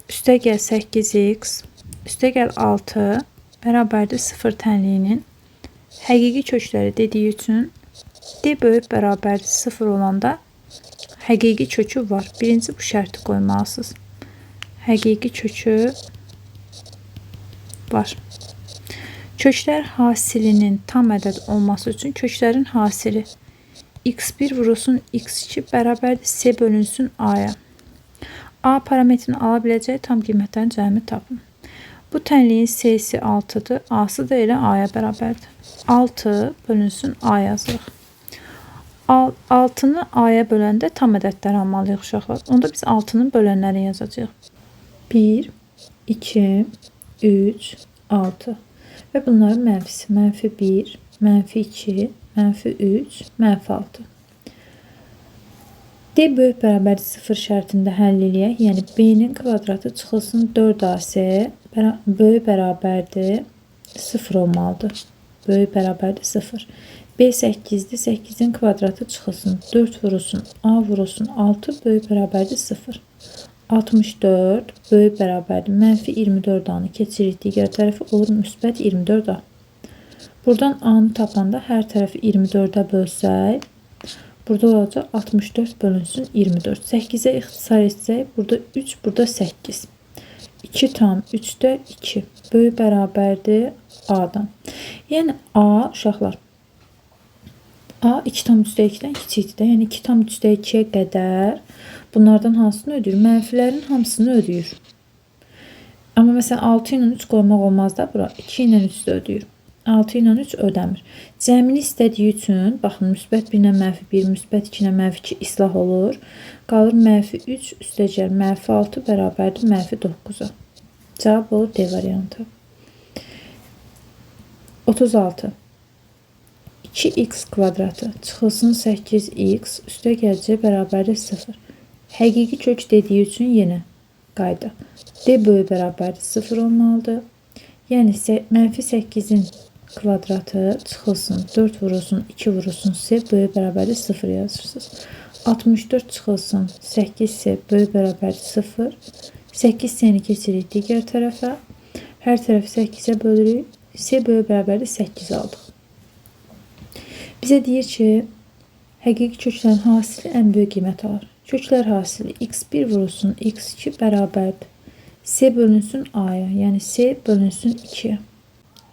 üstəgəl 8x üstəgəl 6 bərabərdir 0 tənliyinin həqiqi kökləri dediyi üçün D böyük bərabərdir 0 olanda həqiqi kökü var. Birinci bu şərti qoymalısınız. Həqiqi kökü var. Köklər hasilinin tam ədəd olması üçün köklərin hasili x1 vurulsun x2 bərabərdir C bölünsün A-ya. A parametrini ala biləcək tam qiymətlərin cəmi tapın. Bu tənliyin C-si 6'dır. A-sı da elə A-ya bərabərdir. 6 bölünsün A yazırıq. 6'nı A-ya böləndə tam ədədlər almalıyıq uşaqlar. Onda biz 6'nın bölənlərini yazacağıq. 1, 2, 3, 6 və bunların mənfisi -1, -2, -3, -6. D böyük bərabərdir 0 şərtində həll eləyək. Yəni B-nin kvadratı çıxılsın 4AC böyük bərabərdir 0 olmalıdır. Böyük bərabərdir 0. B 8'dir. 8'in kvadratı çıxılsın 4 vurulsun A vurulsun 6 böyük bərabərdir 0. 64 böyük bərabərdir -24 A-nı keçirik digər tərəfi olur müsbət 24 A. Buradan A-nı tapanda hər tərəfi 24'ə bölsək, burada olacaq 64 bölünsün 24. 8'ə ixtisar etsək, burada 3, burada 8. 2 tam 3'də 2 böyük bərabərdir A-dan. Yəni A uşaqlar A 2 tam 3'də 2'dən kiçikdir də. Yəni 2 tam 3'də 2'yə qədər bunlardan hansını ödəyir? Mənfilərin hamısını ödəyir. Amma məsələn 6 ilə 3 qoymaq olmaz da bura. 2 ilə 3 də ödəyir. 6 ilə 3 ödəmir. Cəmini istədiyi üçün baxın müsbət 1 ilə -1, müsbət 2 ilə -2 islah olur. Qalır -3 üstəgəl -6 bərabərdir -9'a. Cavab olur D variantı. 36. 2x kvadratı çıxılsın 8x üstəgəl C bərabərdir 0. Həqiqi kök dediyi üçün yenə qayda. D böyük bərabərdir 0 olmalıdır. Yəni -8'in kvadratı çıxılsın 4 vurulsun 2 vurulsun C böyük bərabərdir 0 yazırsınız. 64 çıxılsın 8C böyük bərabərdir 0. 8 C-ni keçirik digər tərəfə. Hər tərəfi 8'ə bölürük. C böyük bərabərdir 8 aldıq. Bizə deyir ki, həqiqi köklərin hasili ən böyük qiymət alır. Köklər hasili x1 vurulsun x2 bərabərdir C bölünsün A-ya. Yəni C bölünsün 2'yə.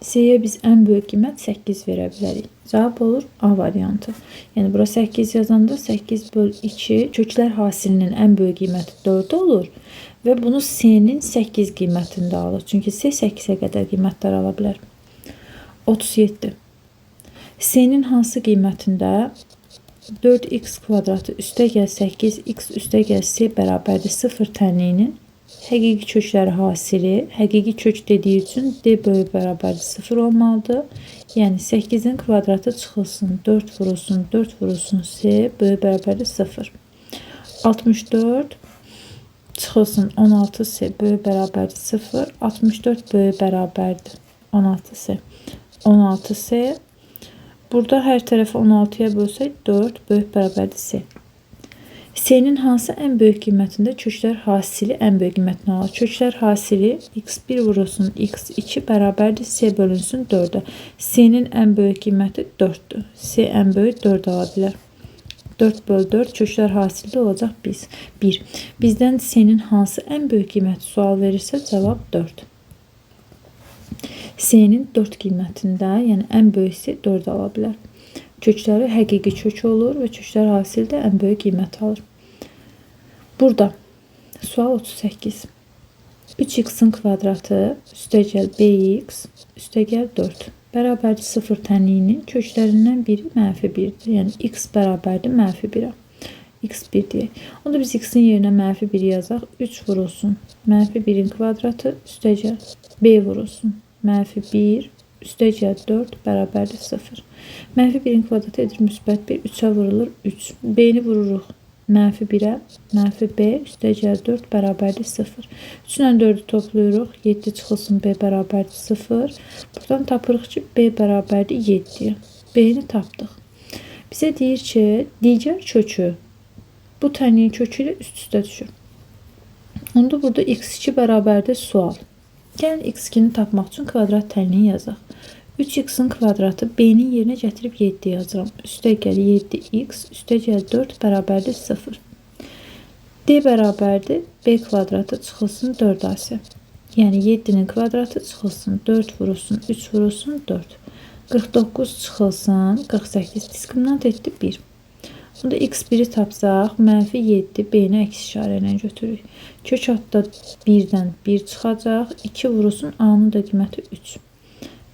C-yə biz ən böyük qiymət 8 verə bilərik. Cavab olur A variantı. Yəni bura 8 yazanda 8 böl 2 köklər hasilinin ən böyük qiyməti 4 olur. Və bunu C-nin 8 qiymətində alır. Çünki C 8'ə qədər qiymətlər ala bilər. 37. C-nin hansı qiymətində 4x kvadratı üstəgəl 8x üstəgəl C bərabərdir 0 tənliyinin həqiqi kökləri hasili, həqiqi kök dediyi üçün D böyük bərabərdir 0 olmalıdır. Yəni 8'in kvadratı çıxılsın 4 vurulsun 4 vurulsun C böyük bərabərdir 0. 64 çıxılsın 16C böyük bərabərdir 0. 64 böyük bərabərdir 16C. 16C. Burada hər tərəfi 16'ya bölsək 4 böyük bərabərdir C. C-nin hansı ən böyük qiymətində köklər hasili ən böyük qiymətini alır? Köklər hasili x1 vurulsun x2 bərabərdir C bölünsün 4'ə. C-nin ən böyük qiyməti 4'dür. C ən böyük 4 ala bilər. 4 böl 4 köklər hasildə olacaq 1. Bizdən C-nin hansı ən böyük qiyməti sual verirsə cavab 4. C-nin 4 qiymətində, yəni ən böyüsü 4 ala bilər. Kökləri həqiqi kök olur və köklər hasildə ən böyük qiymət alır. Burada sual 38. 3x-in kvadratı üstəgəl bx üstəgəl 4 bərabərdir 0 tənliyinin köklərindən biri -1'dir. Yəni x bərabərdir -1'ə. x1 deyək. Onda biz x-in yerinə -1 yazaq. 3 vurulsun -1'in kvadratı üstəgəl b vurulsun -1 üstəgəl 4 bərabərdir 0. -1'in kvadratı edir müsbət 1. 3'ə vurulur 3. B-ni vururuq mənfi 1-ə, mənfi b üstəgəl 4 bərabərdir 0. 3 ilə 4-ü toplayırıq. 7 çıxılsın b bərabərdir 0. Buradan tapırıq ki, b bərabərdir 7. B-ni tapdıq. Bizə deyir ki, digər kökü bu tənliyin kökü ilə üst-üstə düşür. Onda burada x2 bərabərdir sual. Gəlin x2-ni tapmaq üçün kvadrat tənliyi yazaq. 3x-in kvadratı b-nin yerinə gətirib 7 yazıram. Üstəgəl 7x, üstəgəl 4 bərabərdir 0. D bərabərdir b kvadratı çıxılsın 4ac. Yəni 7-nin kvadratı çıxılsın 4 vurulsun 3 vurulsun 4. 49 çıxılsın 48 diskriminant etdi 1. Bunda x1-i tapsaq, mənfi 7 b-ni əks işarə ilə götürürük. Kök altda 1-dən 1 çıxacaq. 2 vurulsun a-nın da qiyməti 3.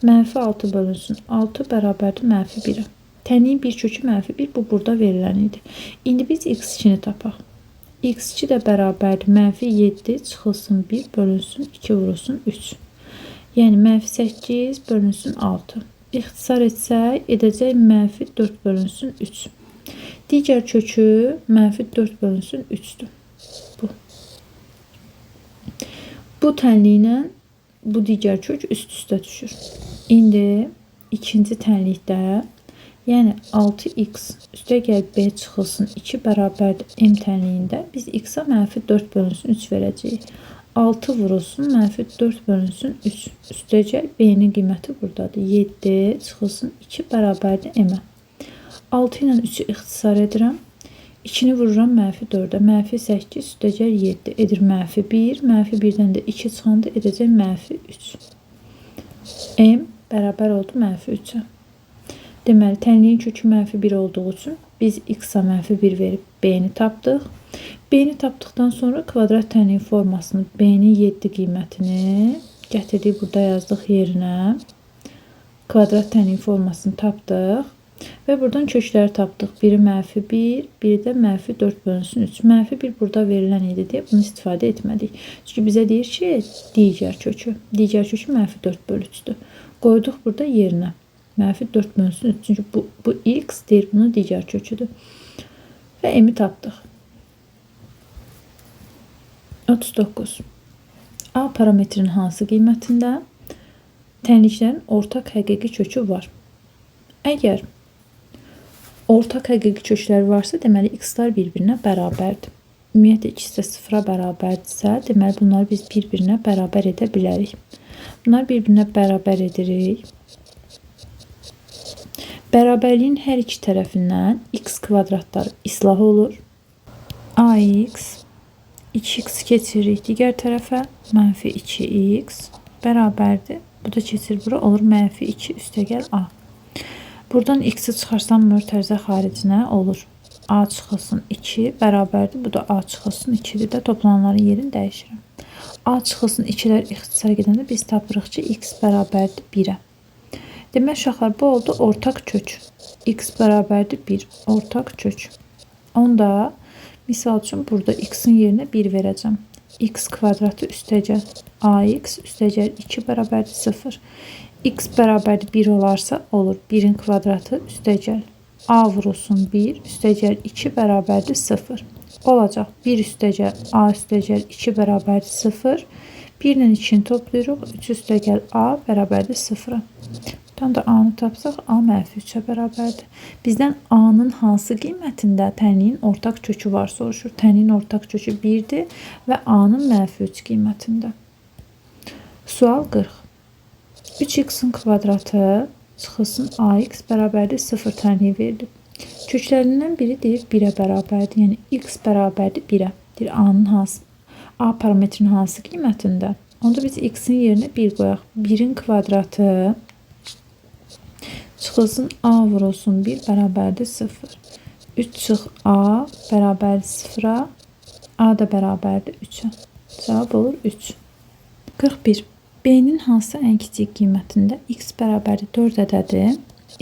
Mənfi 6 bölünsün 6 bərabərdir mənfi 1-ə. Tənliyin bir kökü mənfi 1, bu burada verilən idi. İndi biz x2-ni tapaq. x2 də bərabərdir mənfi 7 çıxılsın 1 bölünsün 2 vurulsun 3. Yəni mənfi 8 bölünsün 6. İxtisar etsək, edəcək mənfi 4 bölünsün 3. Digər kökü mənfi 4 bölünsün 3-dür. Bu tənliklə bu digər kök üst-üstə düşür. İndi ikinci tənlikdə, yəni 6x üstəgəl b çıxılsın 2 bərabərdir m tənliyində biz x-a mənfi 4 bölünsün 3 verəcəyik. 6 vurulsun mənfi 4 bölünsün 3. Üstəgəl b-nin qiyməti buradadır. 7 çıxılsın 2 bərabərdir m-ə. 6 ilə 3-ü ixtisar edirəm. 2-ni vururam mənfi 4-ə. Mənfi 8 üstəgəl 7 edir mənfi 1. Mənfi 1-dən də 2 çıxanda edəcək mənfi 3. M bərabər oldu mənfi 3-ə. Deməli, tənliyin kökü mənfi 1 olduğu üçün biz x-a mənfi 1 verib b-ni tapdıq. B-ni tapdıqdan sonra kvadrat tənliyin formasını b-nin 7 qiymətini gətirdik. Burada yazdıq yerinə. Kvadrat tənliyin formasını tapdıq. Və buradan kökləri tapdıq. Biri mənfi 1, biri də mənfi 4 bölünsün 3. Mənfi 1 burada verilən idi deyə bunu istifadə etmədik. Çünki bizə deyir ki, digər kökü. Digər kökü mənfi 4 bölü 3-dür. Qoyduq burada yerinə. Mənfi 4 bölünsün 3. Çünki bu x deyir, bunun digər köküdür. Və m-i tapdıq. 39. A parametrin hansı qiymətində tənliklərin ortaq həqiqi kökü var? Əgər ortaq həqiqi köklər varsa, deməli x-lar bir-birinə bərabərdir. Ümumiyyətlə ikisi də 0-a bərabərdirsə, deməli bunları biz bir-birinə bərabər edə bilərik. Bunları bir-birinə bərabər edirik. Bərabərliyin hər iki tərəfindən x kvadratları islah olur. ax 2x keçiririk digər tərəfə, mənfi 2x bərabərdir. Bu da keçir bura, olur mənfi 2 üstəgəl a. Buradan x-i çıxarsam mötərizə xaricinə olur. A çıxılsın 2 bərabərdir. Bu da a çıxılsın 2-dir də toplananların yerini dəyişirəm. A çıxılsın 2-lər ixtisara gedəndə biz tapırıq ki, x bərabərdir 1-ə. Demək, uşaqlar, bu oldu ortaq kök. X bərabərdir 1, ortaq kök. Onda, misal üçün, burada x-in yerinə 1 verəcəm. X kvadratı üstəgəl ax üstəgəl 2 bərabərdir 0. X bərabərdir 1 olarsa olur. 1-in kvadratı üstəgəl a vurulsun 1 üstəgəl 2 bərabərdir 0. Olacaq 1 üstəgəl a üstəgəl 2 bərabərdir 0. 1 ilə 2-ni toplayırıq. 3 üstəgəl a bərabərdir 0-a. Buradan da a-nı tapsaq a mənfi 3-ə bərabərdir. Bizdən a-nın hansı qiymətində tənliyin ortaq kökü var soruşur. Tənliyin ortaq kökü 1-dir və a-nın mənfi 3 qiymətində. Sual 40. 3x-in kvadratı çıxılsın ax bərabərdir 0 tənliyi verilib. Köklərindən biri deyir 1-ə bərabərdir. Yəni x bərabərdir 1-ə. Deyir a-nın hansı, a parametrin hansı qiymətində? Onda biz x-in yerinə 1 qoyaq. 1-in kvadratı çıxılsın a vurulsun 1 bərabərdir 0. 3 çıx a bərabərdir 0-a. A da bərabərdir 3-ə. Cavab olur 3. 41. B-nin hansı ən kiçik qiymətində x bərabərdir 4 ədədi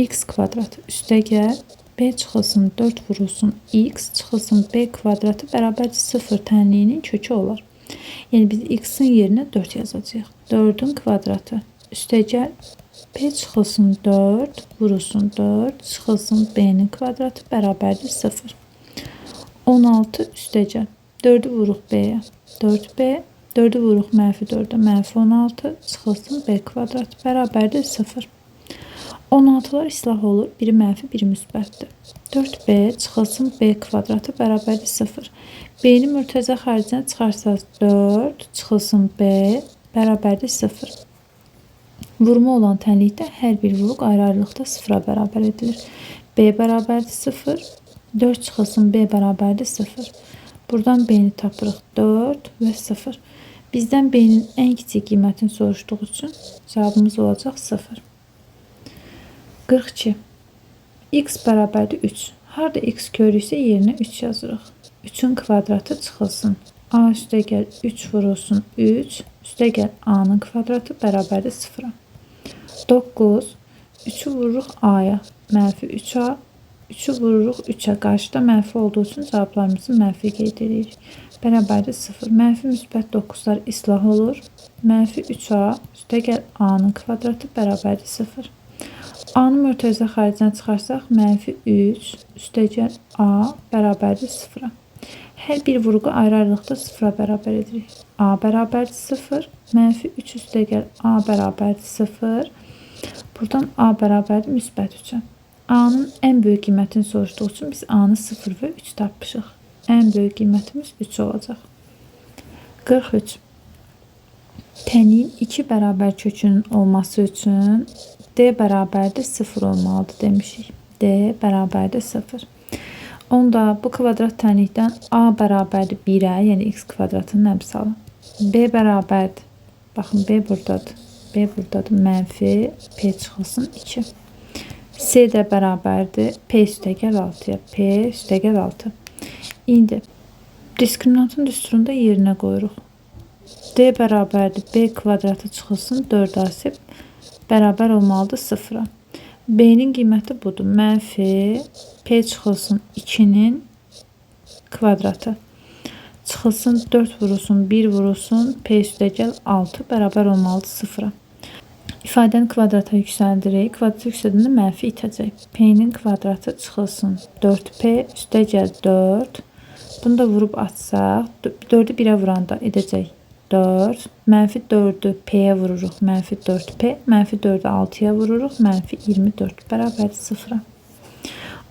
x kvadratı üstəgəl b çıxılsın 4 vurulsun x çıxılsın b kvadratı bərabərdir 0 tənliyinin kökü olar. Yəni biz x-in yerinə 4 yazacağıq. 4-ün kvadratı üstəgəl b çıxılsın 4 vurulsun 4 çıxılsın b-nin kvadratı bərabərdir 0. 16 üstəcəl 4'ü vuruq B-yə. 4B, 4'ü vuruq mənfi 4'ə. Mənfi 16 çıxılsın B kvadrat bərabərdir 0. 16'lar islah olur. Biri mənfi, biri müsbətdir. 4B çıxılsın B kvadratı bərabərdir 0. B-ni mürtəzə xaricinə çıxarsaq 4 çıxılsın B bərabərdir 0. Vurma olan tənlikdə hər bir vuruq ayrı-ayrılıqda 0'a bərabər edilir. B bərabərdir 0. 4 çıxılsın B bərabərdir 0. Buradan B-ni tapırıq 4 və 0. Bizdən B-nin ən kiçik qiymətini soruşduğu üçün cavabımız olacaq 0. 42. X bərabərdir 3. Harda x görürsə yerinə 3 yazırıq. 3'ün kvadratı çıxılsın. A üstəgəl 3 vurulsun 3. Üstəgəl A-nın kvadratı bərabərdir 0'a. 9. 3'ü vururuq A-ya. Mənfi 3A. 3'ü vururuq 3'ə. Qarşıda mənfi olduğu üçün cavablarımızı mənfi qeyd edirik. Bərabərdir 0. Mənfi müsbət 9'lar islah olur. Mənfi 3A üstəgəl A-nın kvadratı bərabərdir 0. A-nı mürtəzə xaricinə çıxarsaq mənfi 3 üstəgəl A bərabərdir 0'a. Hər bir vurğu ayrı-ayrılıqda 0'a bərabər edirik. A bərabərdir 0. Mənfi 3 üstəgəl A bərabərdir 0. Buradan A bərabərdir müsbət 3'ə. A-nın ən böyük qiymətini soruşduğu üçün biz A-nı 0 və 3 tapmışıq. Ən böyük qiymətimiz 3 olacaq. 43. Tənin 2 bərabər kökünün olması üçün D bərabərdir 0 olmalıdır demişik. D bərabərdir 0. Onda bu kvadrat tənlikdən A bərabərdir 1'ə, yəni x kvadratının əmsalı. B bərabərdir. Baxın, B buradadır. B buradadır. Mənfi P çıxılsın 2. C də bərabərdir. P üstəgəl 6'ya. P üstəgəl 6. İndi diskriminantın düsturunda yerinə qoyuruq. D bərabərdir. B kvadratı çıxılsın 4AC bərabər olmalıdır 0'a. B-nin qiyməti budur. Mənfi P çıxılsın 2'nin kvadratı. Çıxılsın 4 vurulsun 1 vurulsun P üstəgəl 6 bərabər olmalıdır 0'a. İfadəni kvadrata yüksəldirik. Kvadrata yüksəldəndə mənfi itəcək. P-nin kvadratı çıxılsın 4P üstəgəl 4. Bunu da vurub açsaq 4'ü 1'ə vuranda edəcək 4. Mənfi 4'ü P'yə vururuq. Mənfi 4P. Mənfi 4'ü 6'ya vururuq. Mənfi 24 bərabərdir 0'a.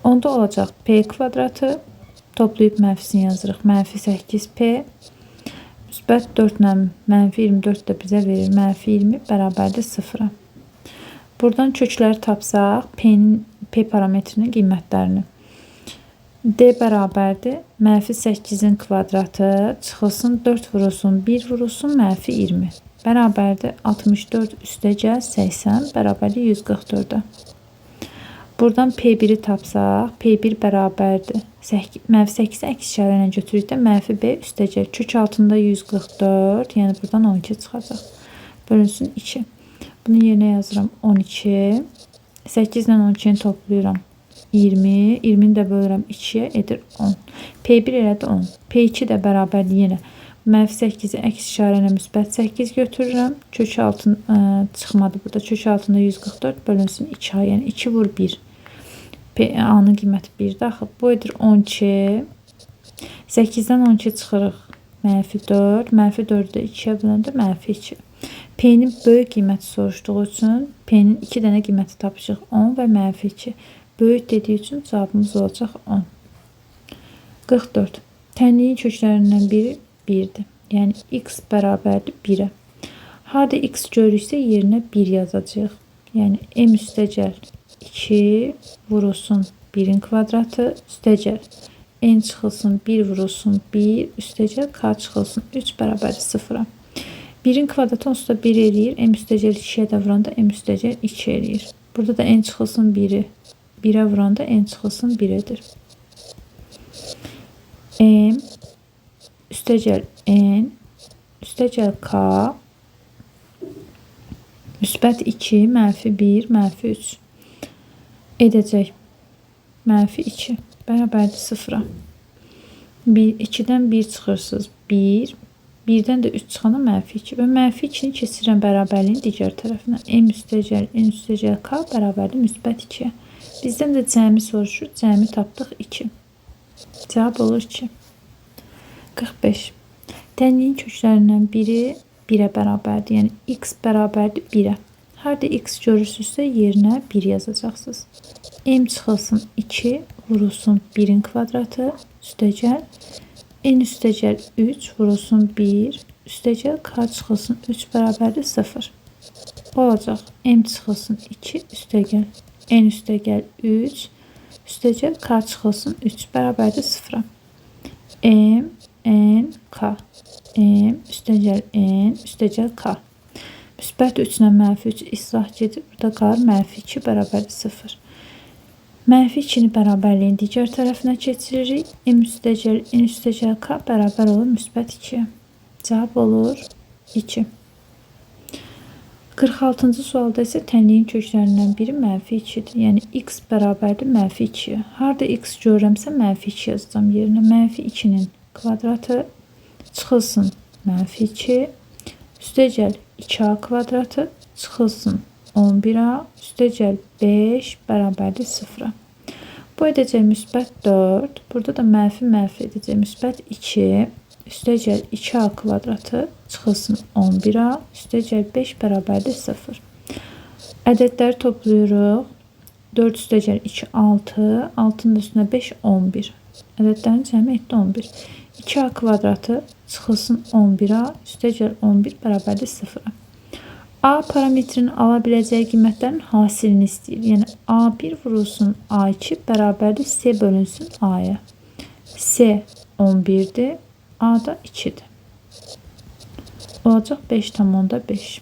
Onda olacaq P kvadratı. Toplayıb mənfisini yazırıq. Mənfi 8P. Müsbət 4 ilə mənfi 24 də bizə verir. Mənfi 20 bərabərdir 0'a. Buradan kökləri tapsaq P parametrinin qiymətlərini. D bərabərdir. Mənfi 8'in kvadratı çıxılsın 4 vurulsun 1 vurulsun mənfi 20. Bərabərdir 64 üstəgəl 80 bərabərdir 144'ə. Buradan P1'i tapsaq P1 bərabərdir. Mənfi 8'i əks işarə ilə götürükdə mənfi B üstəgəl kök altında 144, yəni buradan 12 çıxacaq. Bölünsün 2. Bunu yerinə yazıram 12. 8 ilə 12'ni toplayıram 20. 20'ni də bölürəm 2'yə edir 10. P1 elədi 10. P2 də bərabərdir yenə. Mənfi 8'i əks işarə ilə müsbət 8 götürürəm. Kök altın çıxmadı burada. Kök altında 144 bölünsün 2'a, yəni 2 vur 1. A-nın qiyməti 1'də. Axı bu edir 12. 8'dən 12 çıxırıq. Mənfi 4. Mənfi 4'ü də 2'yə böləndə mənfi 2. P-nin böyük qiyməti soruşduğu üçün P-nin 2 dənə qiyməti tapışıq. 10 və mənfi 2. Böyük dediyi üçün cavabımız olacaq 10. 44. Tənliyin köklərindən biri 1'dir. Yəni x bərabərdir 1'ə. Harda x görürsə yerinə 1 yazacağıq. Yəni m üstəgəl 2 vurulsun 1'in kvadratı üstəgəl n çıxılsın 1 vurulsun 1 üstəgəl k çıxılsın 3 bərabərdir 0'a. 1'in kvadratı onsuz da 1 eləyir. M üstəgəl 2'yə də vuranda m üstəgəl 2 eləyir. Burada da n çıxılsın 1'i 1'ə vuranda n çıxılsın 1 edir. M üstəgəl n üstəgəl k müsbət 2 mənfi 1 mənfi 3 edəcək. Mənfi 2 bərabərdir 0'a. 2'dən 1 çıxırsınız 1. 1'dən də 3 çıxana mənfi 2 və mənfi 2'ni keçirəm bərabərliyin digər tərəfinə. M üstəgəl n üstəgəl k bərabərdir müsbət 2'yə. Bizdən də cəmi soruşur. Cəmi tapdıq 2. Cevap olur 2. 45. Tənliyin köklərindən biri 1'ə bərabərdir. Yəni x bərabərdir 1'ə. Harda x görürsünüzsə yerinə 1 yazacaqsınız. M çıxılsın 2 vurulsun 1'in kvadratı üstəgəl n üstəgəl 3 vurulsun 1 üstəgəl k çıxılsın 3 bərabərdir 0. Olacaq. M çıxılsın 2 üstəgəl n üstəgəl 3 üstəgəl k çıxılsın 3 bərabərdir 0. M, n, k. M üstəgəl n üstəgəl k. Müsbət 3 ilə mənfi 3 islah gedir. Burada qalır mənfi 2 bərabərdir 0. Mənfi 2'ni bərabərliyin digər tərəfinə keçiririk. M üstəgəl n üstəgəl k bərabər olur müsbət 2'yə. Cavab olur 2. 46-cı sualda isə tənliyin köklərindən biri mənfi 2'dir. Yəni x bərabərdir mənfi 2'yə. Harda x görürəmsə mənfi 2 yazacağım yerinə. Mənfi 2'nin kvadratı çıxılsın mənfi 2 üstəgəl 2a kvadratı çıxılsın 11a üstəgəl 5 bərabərdir 0'a. Bu edəcək müsbət 4. Burada da mənfi edəcək müsbət 2 üstəgəl 2a kvadratı çıxılsın 11a üstəgəl 5 bərabərdir 0. Ədədləri toplayırıq. 4 üstəgəl 2 6, 6'nın üstünə 5 11. Ədədlərin cəmi etdi 11. 2a kvadratı çıxılsın 11a üstəgəl 11 bərabərdir 0'a. A parametrinin ala biləcəyi qiymətlərin hasilini istəyir. Yəni A1 vurulsun A2 bərabərdir C bölünsün A'ya. C 11'dir, A da 2'dir. Olacaq 5,5.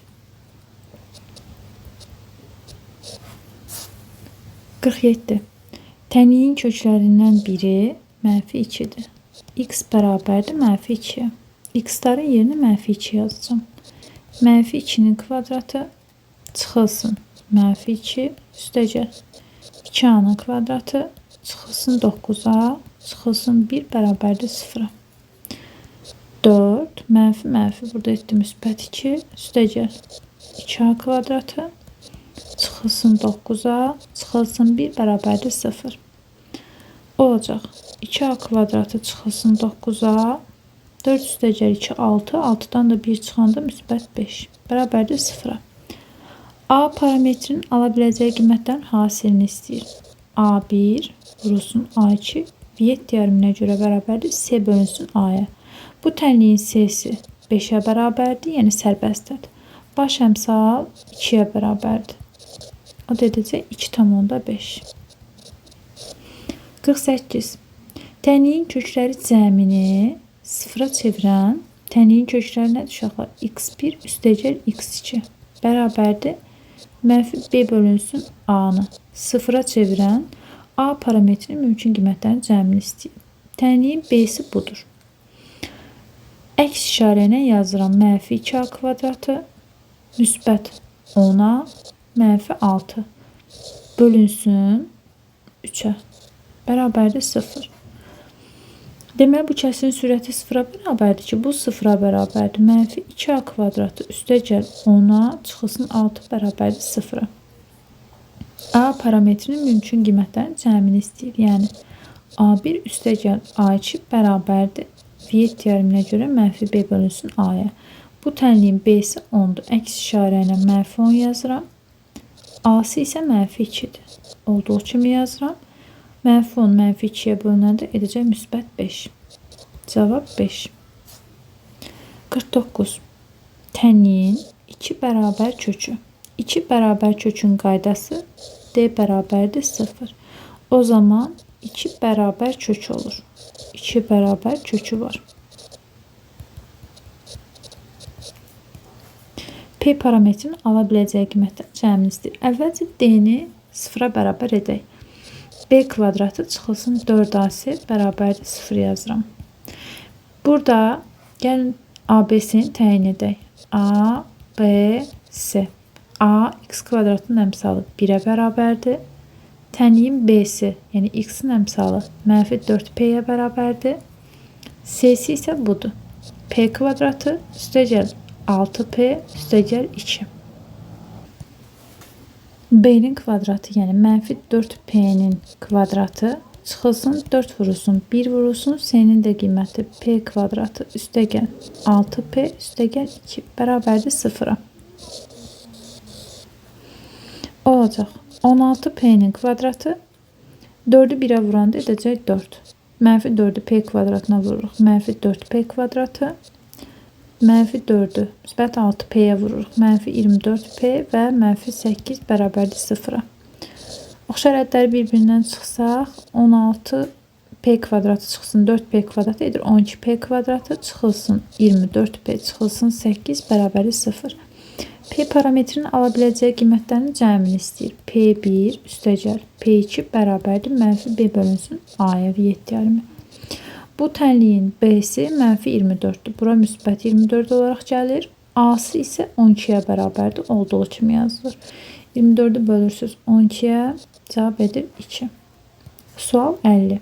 47. Tənliyin köklərindən biri mənfi 2'dir. X bərabərdir mənfi 2'yə. X'ların yerinə mənfi 2 yazacağım. Mənfi 2'nin kvadratı çıxılsın mənfi 2 üstəgəl 2a'nın kvadratı çıxılsın 9a çıxılsın 1 bərabərdir 0'a. 4 mənfi burada etdi müsbət 2 üstəgəl 2a kvadratı çıxılsın 9a çıxılsın 1 bərabərdir 0. Olacaq 2a kvadratı çıxılsın 9a 4 üstəgəl 2 6, 6'dan da 1 çıxanda müsbət 5 bərabərdir 0'a. A parametrinin ala biləcəyi qiymətlərin hasilini istəyir. A1 vurulsun A2 viyyət teoreminə görə bərabərdir C bölünsün A'ya. Bu tənliyin C'si 5'ə bərabərdir, yəni sərbəstdir. Baş əmsal 2'yə bərabərdir. O da edəcək 2,5. 48. Tənliyin kökləri cəmini 0'a çevirən tənliyin kökləri nədir uşaqlar? X1 üstəgəl X2 bərabərdir. Mənfi B bölünsün A-nı 0'a çevirən A parametrinin mümkün qiymətlərin cəmini istəyir. Tənliyin B'si budur. Əks işarə ilə yazıram. Mənfi 2A kvadratı müsbət 10A mənfi 6 bölünsün 3'ə bərabərdir 0. Deməli bu kəsirin sürəti 0'a bərabərdir ki, bu 0'a bərabərdir. Mənfi 2a kvadratı üstəgəl 10'a çıxılsın 6 bərabərdir 0'a. A parametrinin mümkün qiymətlərin cəmini istəyir. Yəni A1 üstəgəl A2 bərabərdir. Viyyət teoreminə görə mənfi B bölünsün A'ya. Bu tənliyin B'si 10'dur. Əks işarə ilə mənfi 10 yazıram. A'sı isə mənfi 2'dir. Olduğu kimi yazıram. Mənfi 10 mənfi 2'yə bölünəndə edəcək müsbət 5. Cavab 5. 49. Tənliyin 2 bərabər kökü. 2 bərabər kökün qaydası D bərabərdir 0. O zaman 2 bərabər kök olur. 2 bərabər kökü var. P parametrinin ala biləcəyi qiymətlər cəmini istəyir. Əvvəlcə D-ni 0'a bərabər edək. B kvadratı çıxılsın 4AC bərabərdir 0 yazıram. Burada gəlin ABC-ni təyin edək. A, B, C. A, x kvadratının əmsalı 1'ə bərabərdir. Tənliyin B'si, yəni x-in əmsalı mənfi 4P'yə bərabərdir. C'si isə budur. P kvadratı üstəgəl 6P üstəgəl 2. B'nin kvadratı, yəni mənfi 4P'nin kvadratı çıxılsın 4 vurulsun 1 vurulsun. S'nin də qiyməti p kvadratı üstəgəl 6p üstəgəl 2 bərabərdir 0-a. Olacaq 16p'nin kvadratı 4'ü 1'ə vuranda edəcək 4. Mənfi 4'ü p kvadratına vururuq. Mənfi 4p kvadratı. Mənfi 4'ü müsbət 6p'yə vururuq. Mənfi 24p və mənfi 8 bərabərdir 0-a. Oxşar ədləri bir-birindən çıxsaq 16p kvadratı çıxsın 4p kvadratı edir 12p kvadratı çıxılsın 24p çıxılsın 8 bərabərdir 0. P parametrinin ala biləcəyi qiymətlərin cəmini istəyir. P1 üstəgəl P2 bərabərdir mənfi B bölünsün A-ya yeddiyarımı. Bu tənliyin B'si mənfi 24'dür. Bura müsbət 24 olaraq gəlir. A'sı isə 12'yə bərabərdir. Olduğu kimi yazılır. 24'ü bölürsüz 12'yə cavab edir 2. Sual 50.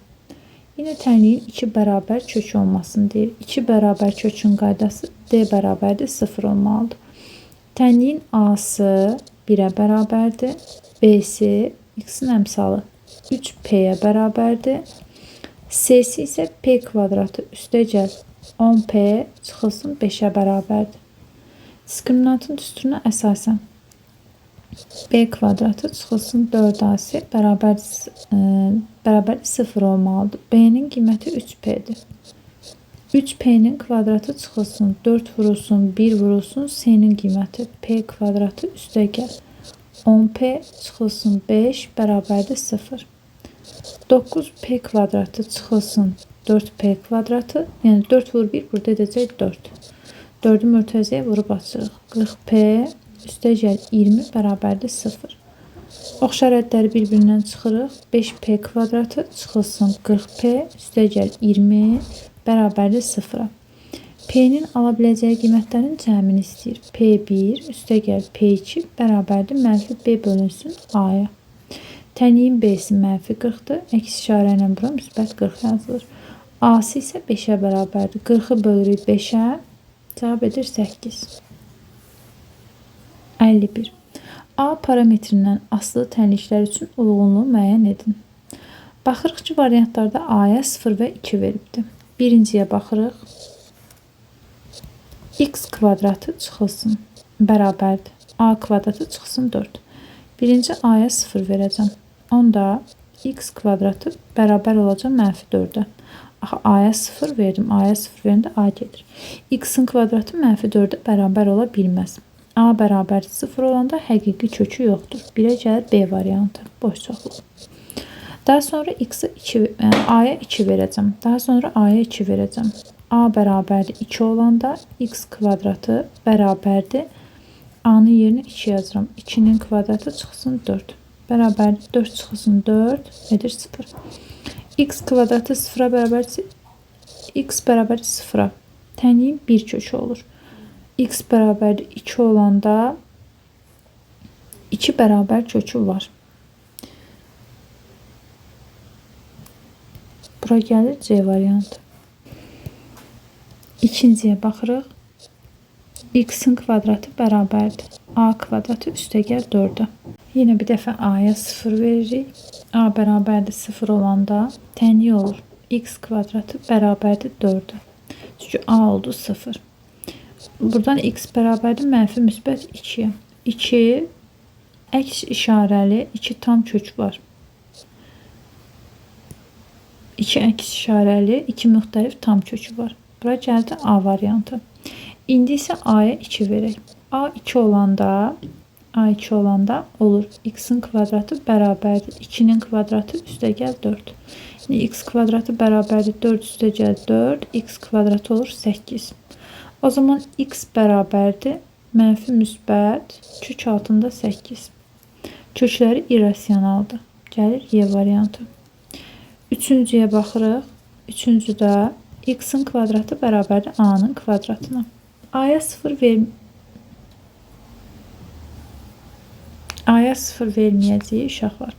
Yine tənliyin 2 bərabər kökü olmasını deyir. 2 bərabər kökün qaydası D bərabərdir 0 olmalıdır. Tənliyin A'sı 1'ə bərabərdir. B'si X'in əmsalı 3P'yə bərabərdir. C'si isə P kvadratı üstəgəl 10P çıxılsın 5'ə bərabərdir. Diskriminantın düsturuna əsasən B kvadratı çıxılsın 4AC bərabər 0 olmalıdır. B'nin qiyməti 3P'dir. 3P'nin kvadratı çıxılsın 4 vurulsun 1 vurulsun. C'nin qiyməti P kvadratı üstəgəl 10P çıxılsın 5 bərabərdir 0. 9P kvadratı çıxılsın 4P kvadratı. Yəni 4 vur 1 burada edəcək 4. 4'ü mürtəzəyə vurub açırıq. 40P üstəgəl 20 bərabərdir 0. Oxşar ədləri bir-birindən çıxırıq. 5P kvadratı çıxılsın 40P üstəgəl 20 bərabərdir 0-a. P'nin ala biləcəyi qiymətlərin cəmini istəyir. P1 üstəgəl P2 bərabərdir mənfi B bölünsün A-ya. Tənliyin B'si mənfi 40'dır. Əks işarə ilə bura müsbət 40 yazılır. A'sı isə 5'ə bərabərdir. 40'ı bölürük 5'ə cavab edir 8. 51. A parametrindən asılı tənliklər üçün uyğunluğu müəyyən edin. Baxırıq ki, variantlarda A-ya 0 və 2 veribdir. Birinciyə baxırıq. X kvadratı çıxılsın bərabərdir. A kvadratı çıxsın 4. Birinci A'ya 0 verəcəm. Onda X kvadratı bərabər olacaq mənfi 4'ə. A'ya 0 verdim. A'ya 0 verəndə A gedir. X'in kvadratı mənfi 4'ə bərabər ola bilməz. A bərabər 0 olanda həqiqi kökü yoxdur. 1'ə gəlir B variantı. Boş çoxluq. Daha sonra A'ya 2 verəcəm. Daha sonra A'ya 2 verəcəm. A bərabərdir 2 olanda X kvadratı bərabərdir. A'nın yerinə 2 yazıram. 2'nin kvadratı çıxsın 4. Bərabərdir 4 çıxsın 4 edir 0. X kvadratı 0'a bərabərdir. X bərabərdir 0'a. Tənliyin 1 kökü olur. X bərabərdir 2 olanda 2 bərabər kökü var. Bura gəlir C variantı. İkinciyə baxırıq. X'in kvadratı bərabərdir. A kvadratı üstəgəl 4'ə. Yenə bir dəfə A'ya 0 veririk. A bərabərdir 0 olanda tənliyi olur. X kvadratı bərabərdir 4'ə. Çünki A oldu 0. Buradan X bərabərdir mənfi müsbət 2'yə. 2 əks işarəli 2 tam kök var. 2 əks işarəli 2 müxtəlif tam kökü var. Bura gəldi A variantı. İndi isə A'ya 2 verək. A 2 olanda olur. X'in kvadratı bərabərdir. 2'nin kvadratı üstəgəl 4. Yəni X kvadratı bərabərdir 4 üstəgəl 4. X kvadratı olur 8. O zaman X bərabərdir mənfi müsbət kök altında 8. Kökləri irrasionaldır. Gəlir Y variantı. Üçüncüyə baxırıq. Üçüncüdə X'in kvadratı bərabərdir A'nın kvadratına. A'ya 0 verməyəcəyi uşaqlar.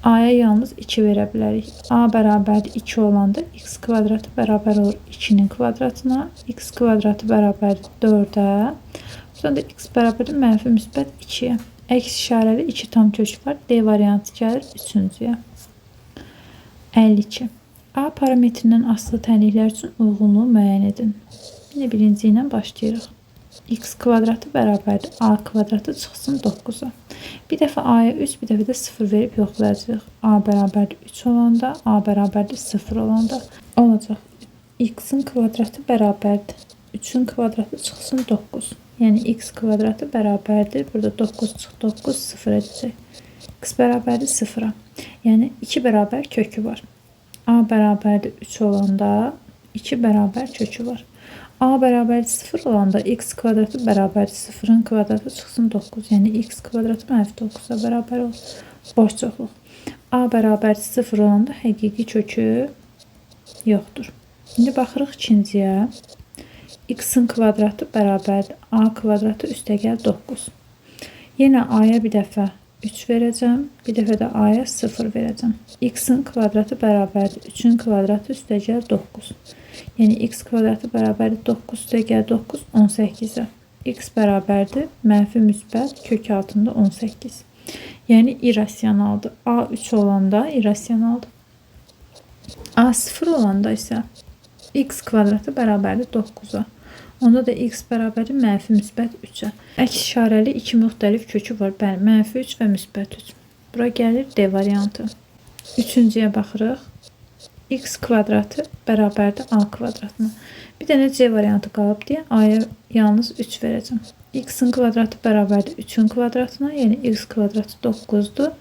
A'ya yalnız 2 verə bilərik. A bərabərdir 2 olanda X kvadratı bərabər olur 2'nin kvadratına. X kvadratı bərabərdir 4'ə. Buradan da X bərabərdir mənfi müsbət 2'yə. Əks işarəli 2 tam kök var. D variantı gəlir üçüncüyə. 52. A parametrindən asılı tənliklər üçün uyğunluğu müəyyən edin. Yine birinci ilə başlayırıq. X kvadratı bərabərdir A kvadratı çıxsın 9-a. Bir dəfə A'ya 3, bir dəfə də 0 verib yoxlayacağıq. A bərabərdir 3 olanda, A bərabərdir 0 olanda olacaq. X'in kvadratı bərabərdir 3'ün kvadratı çıxsın 9. Yəni x kvadratı bərabərdir. Burada 9 çıx 9 0 edəcək. X bərabərdir 0-a. Yəni 2 bərabər kökü var. A bərabərdir 3 olanda 2 bərabər kökü var. A bərabərdir 0 olanda x kvadratı bərabərdir 0'ın kvadratı çıxsın 9. Yəni x kvadratı -9'a bərabər olur. Boş çoxluq. A bərabərdir 0 olanda həqiqi kökü yoxdur. İndi baxırıq ikinciyə. X'in kvadratı bərabərdir A kvadratı üstəgəl 9. Yenə A'ya bir dəfə 3 verəcəm. Bir dəfə də A'ya 0 verəcəm. X'in kvadratı bərabərdir 3'ün kvadratı üstəgəl 9. Yəni x kvadratı bərabərdir 9 üstəgəl 9 18'ə. X bərabərdir mənfi müsbət kök altında 18. Yəni irrasionaldır. A 3 olanda irrasionaldır. A 0 olanda isə x kvadratı bərabərdir 9'a. Onda da x bərabərdir mənfi müsbət 3'ə. Əks işarəli iki müxtəlif kökü var. Bəli, mənfi 3 və müsbət 3. Bura gəlir D variantı. Üçüncüyə baxırıq. X kvadratı bərabərdir A kvadratına. Bir dənə C variantı qalıb deyə A'ya yalnız 3 verəcəm. X'in kvadratı bərabərdir 3'ün kvadratına. Yəni x kvadratı 9'dur.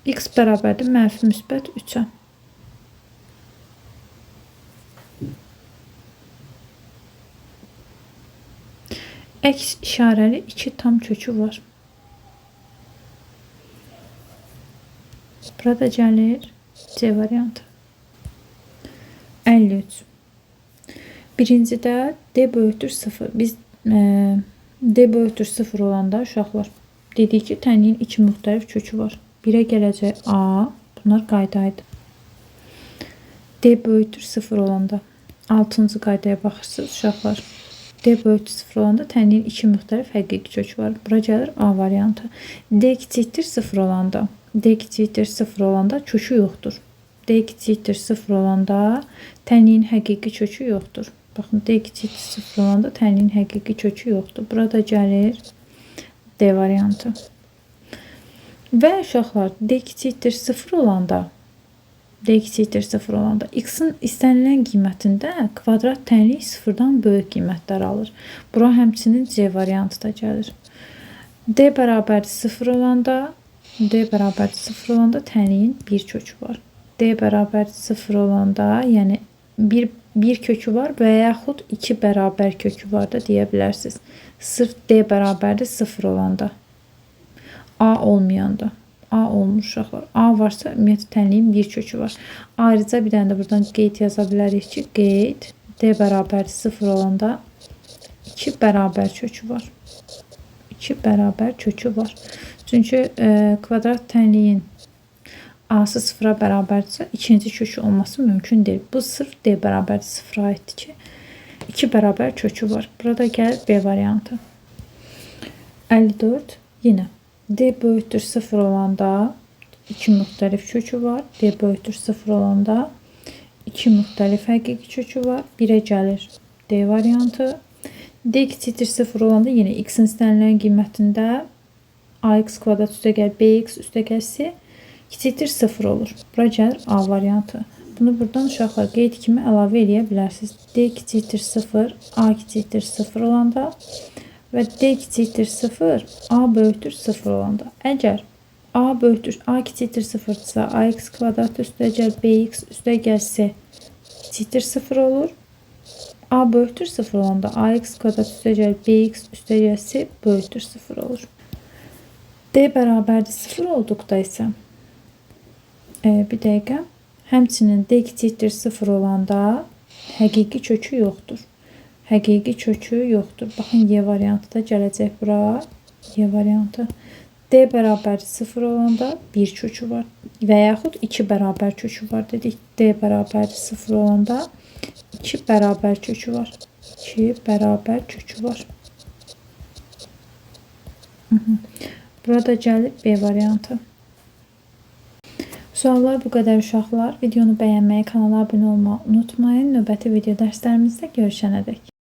X bərabərdir mənfi müsbət 3'ə. Əks işarəli iki tam kökü var. Burada gəlir C variantı. 53. Birincidə D böyükdür 0. Biz D böyükdür 0 olanda uşaqlar dedik ki, tənliyin iki müxtəlif kökü var. Birə gələcək A. Bunlar qaydaydı. D böyükdür 0 olanda 6-cı qaydaya baxırsınız uşaqlar. D böyükdür 0 olanda tənliyin iki müxtəlif həqiqi kökü var. Bura gəlir A variantı. D kiçikdir 0 olanda. D kiçikdir 0 olanda kökü yoxdur. D kiçikdir 0 olanda tənliyin həqiqi kökü yoxdur. Baxın, D kiçikdir 0 olanda tənliyin həqiqi kökü yoxdur. Burada gəlir D variantı. Və uşaqlar D kiçikdir 0 olanda x'in istənilən qiymətində kvadrat tənlik 0-dan böyük qiymətlər alır. Bura həmçinin C variantı da gəlir. D bərabərdir 0 olanda tənliyin bir kökü var. D bərabərdir 0 olanda, yəni bir kökü var və yaxud 2 bərabər kökü var da deyə bilərsiniz. Sırf D bərabərdir 0 olanda. A olmayanda. A olmuş uşaqlar. A varsa ümumiyyətlə tənliyin bir kökü var. Ayrıca bir dənə də buradan qeyd yaza bilərik ki, qeyd D bərabərdir 0 olanda 2 bərabər kökü var. 2 bərabər kökü var. Çünki kvadrat tənliyin A'sı 0'a bərabərdirsə ikinci kökü olması mümkün deyil. Bu sırf D bərabərdir 0'a aiddir ki, 2 bərabər kökü var. Burada gəlir B variantı. 54. Yenə D böyükdür 0 olanda 2 müxtəlif kökü var. D böyükdür 0 olanda 2 müxtəlif həqiqi kökü var. 1'ə gəlir D variantı. D kiçikdir 0 olanda yenə x'in istənilən qiymətində ax kvadrat üstəgəl bx üstəgəl c kiçikdir 0 olur. Bura gəlir A variantı. Bunu buradan uşaqlar qeyd kimi əlavə edə bilərsiniz. D kiçikdir 0, A kiçikdir 0 olanda və D kiçikdir 0, A böyükdür 0 olanda. Əgər A kiçikdir 0-dırsa, ax kvadrat üstəgəl bx üstəgəl c kiçikdir 0 olur. A böyükdür 0 olanda ax kvadrat üstəgəl bx üstəgəl c böyükdür 0 olur. D bərabərdir 0 olduqda isə bir dəqiqə. Həmçinin D kiçikdir 0 olanda həqiqi kökü yoxdur. Həqiqi kökü yoxdur. Baxın, Y variantı da gələcək bura. Y variantı. D bərabərdir 0 olanda bir kökü var. Və yaxud 2 bərabər kökü var dedik. D bərabərdir 0 olanda 2 bərabər kökü var. 2 bərabər kökü var. Burada gəlir B variantı. Suallar bu qədər uşaqlar. Videonu bəyənməyi, kanala abunə olmağı unutmayın. Növbəti video dərslərimizdə görüşənədək.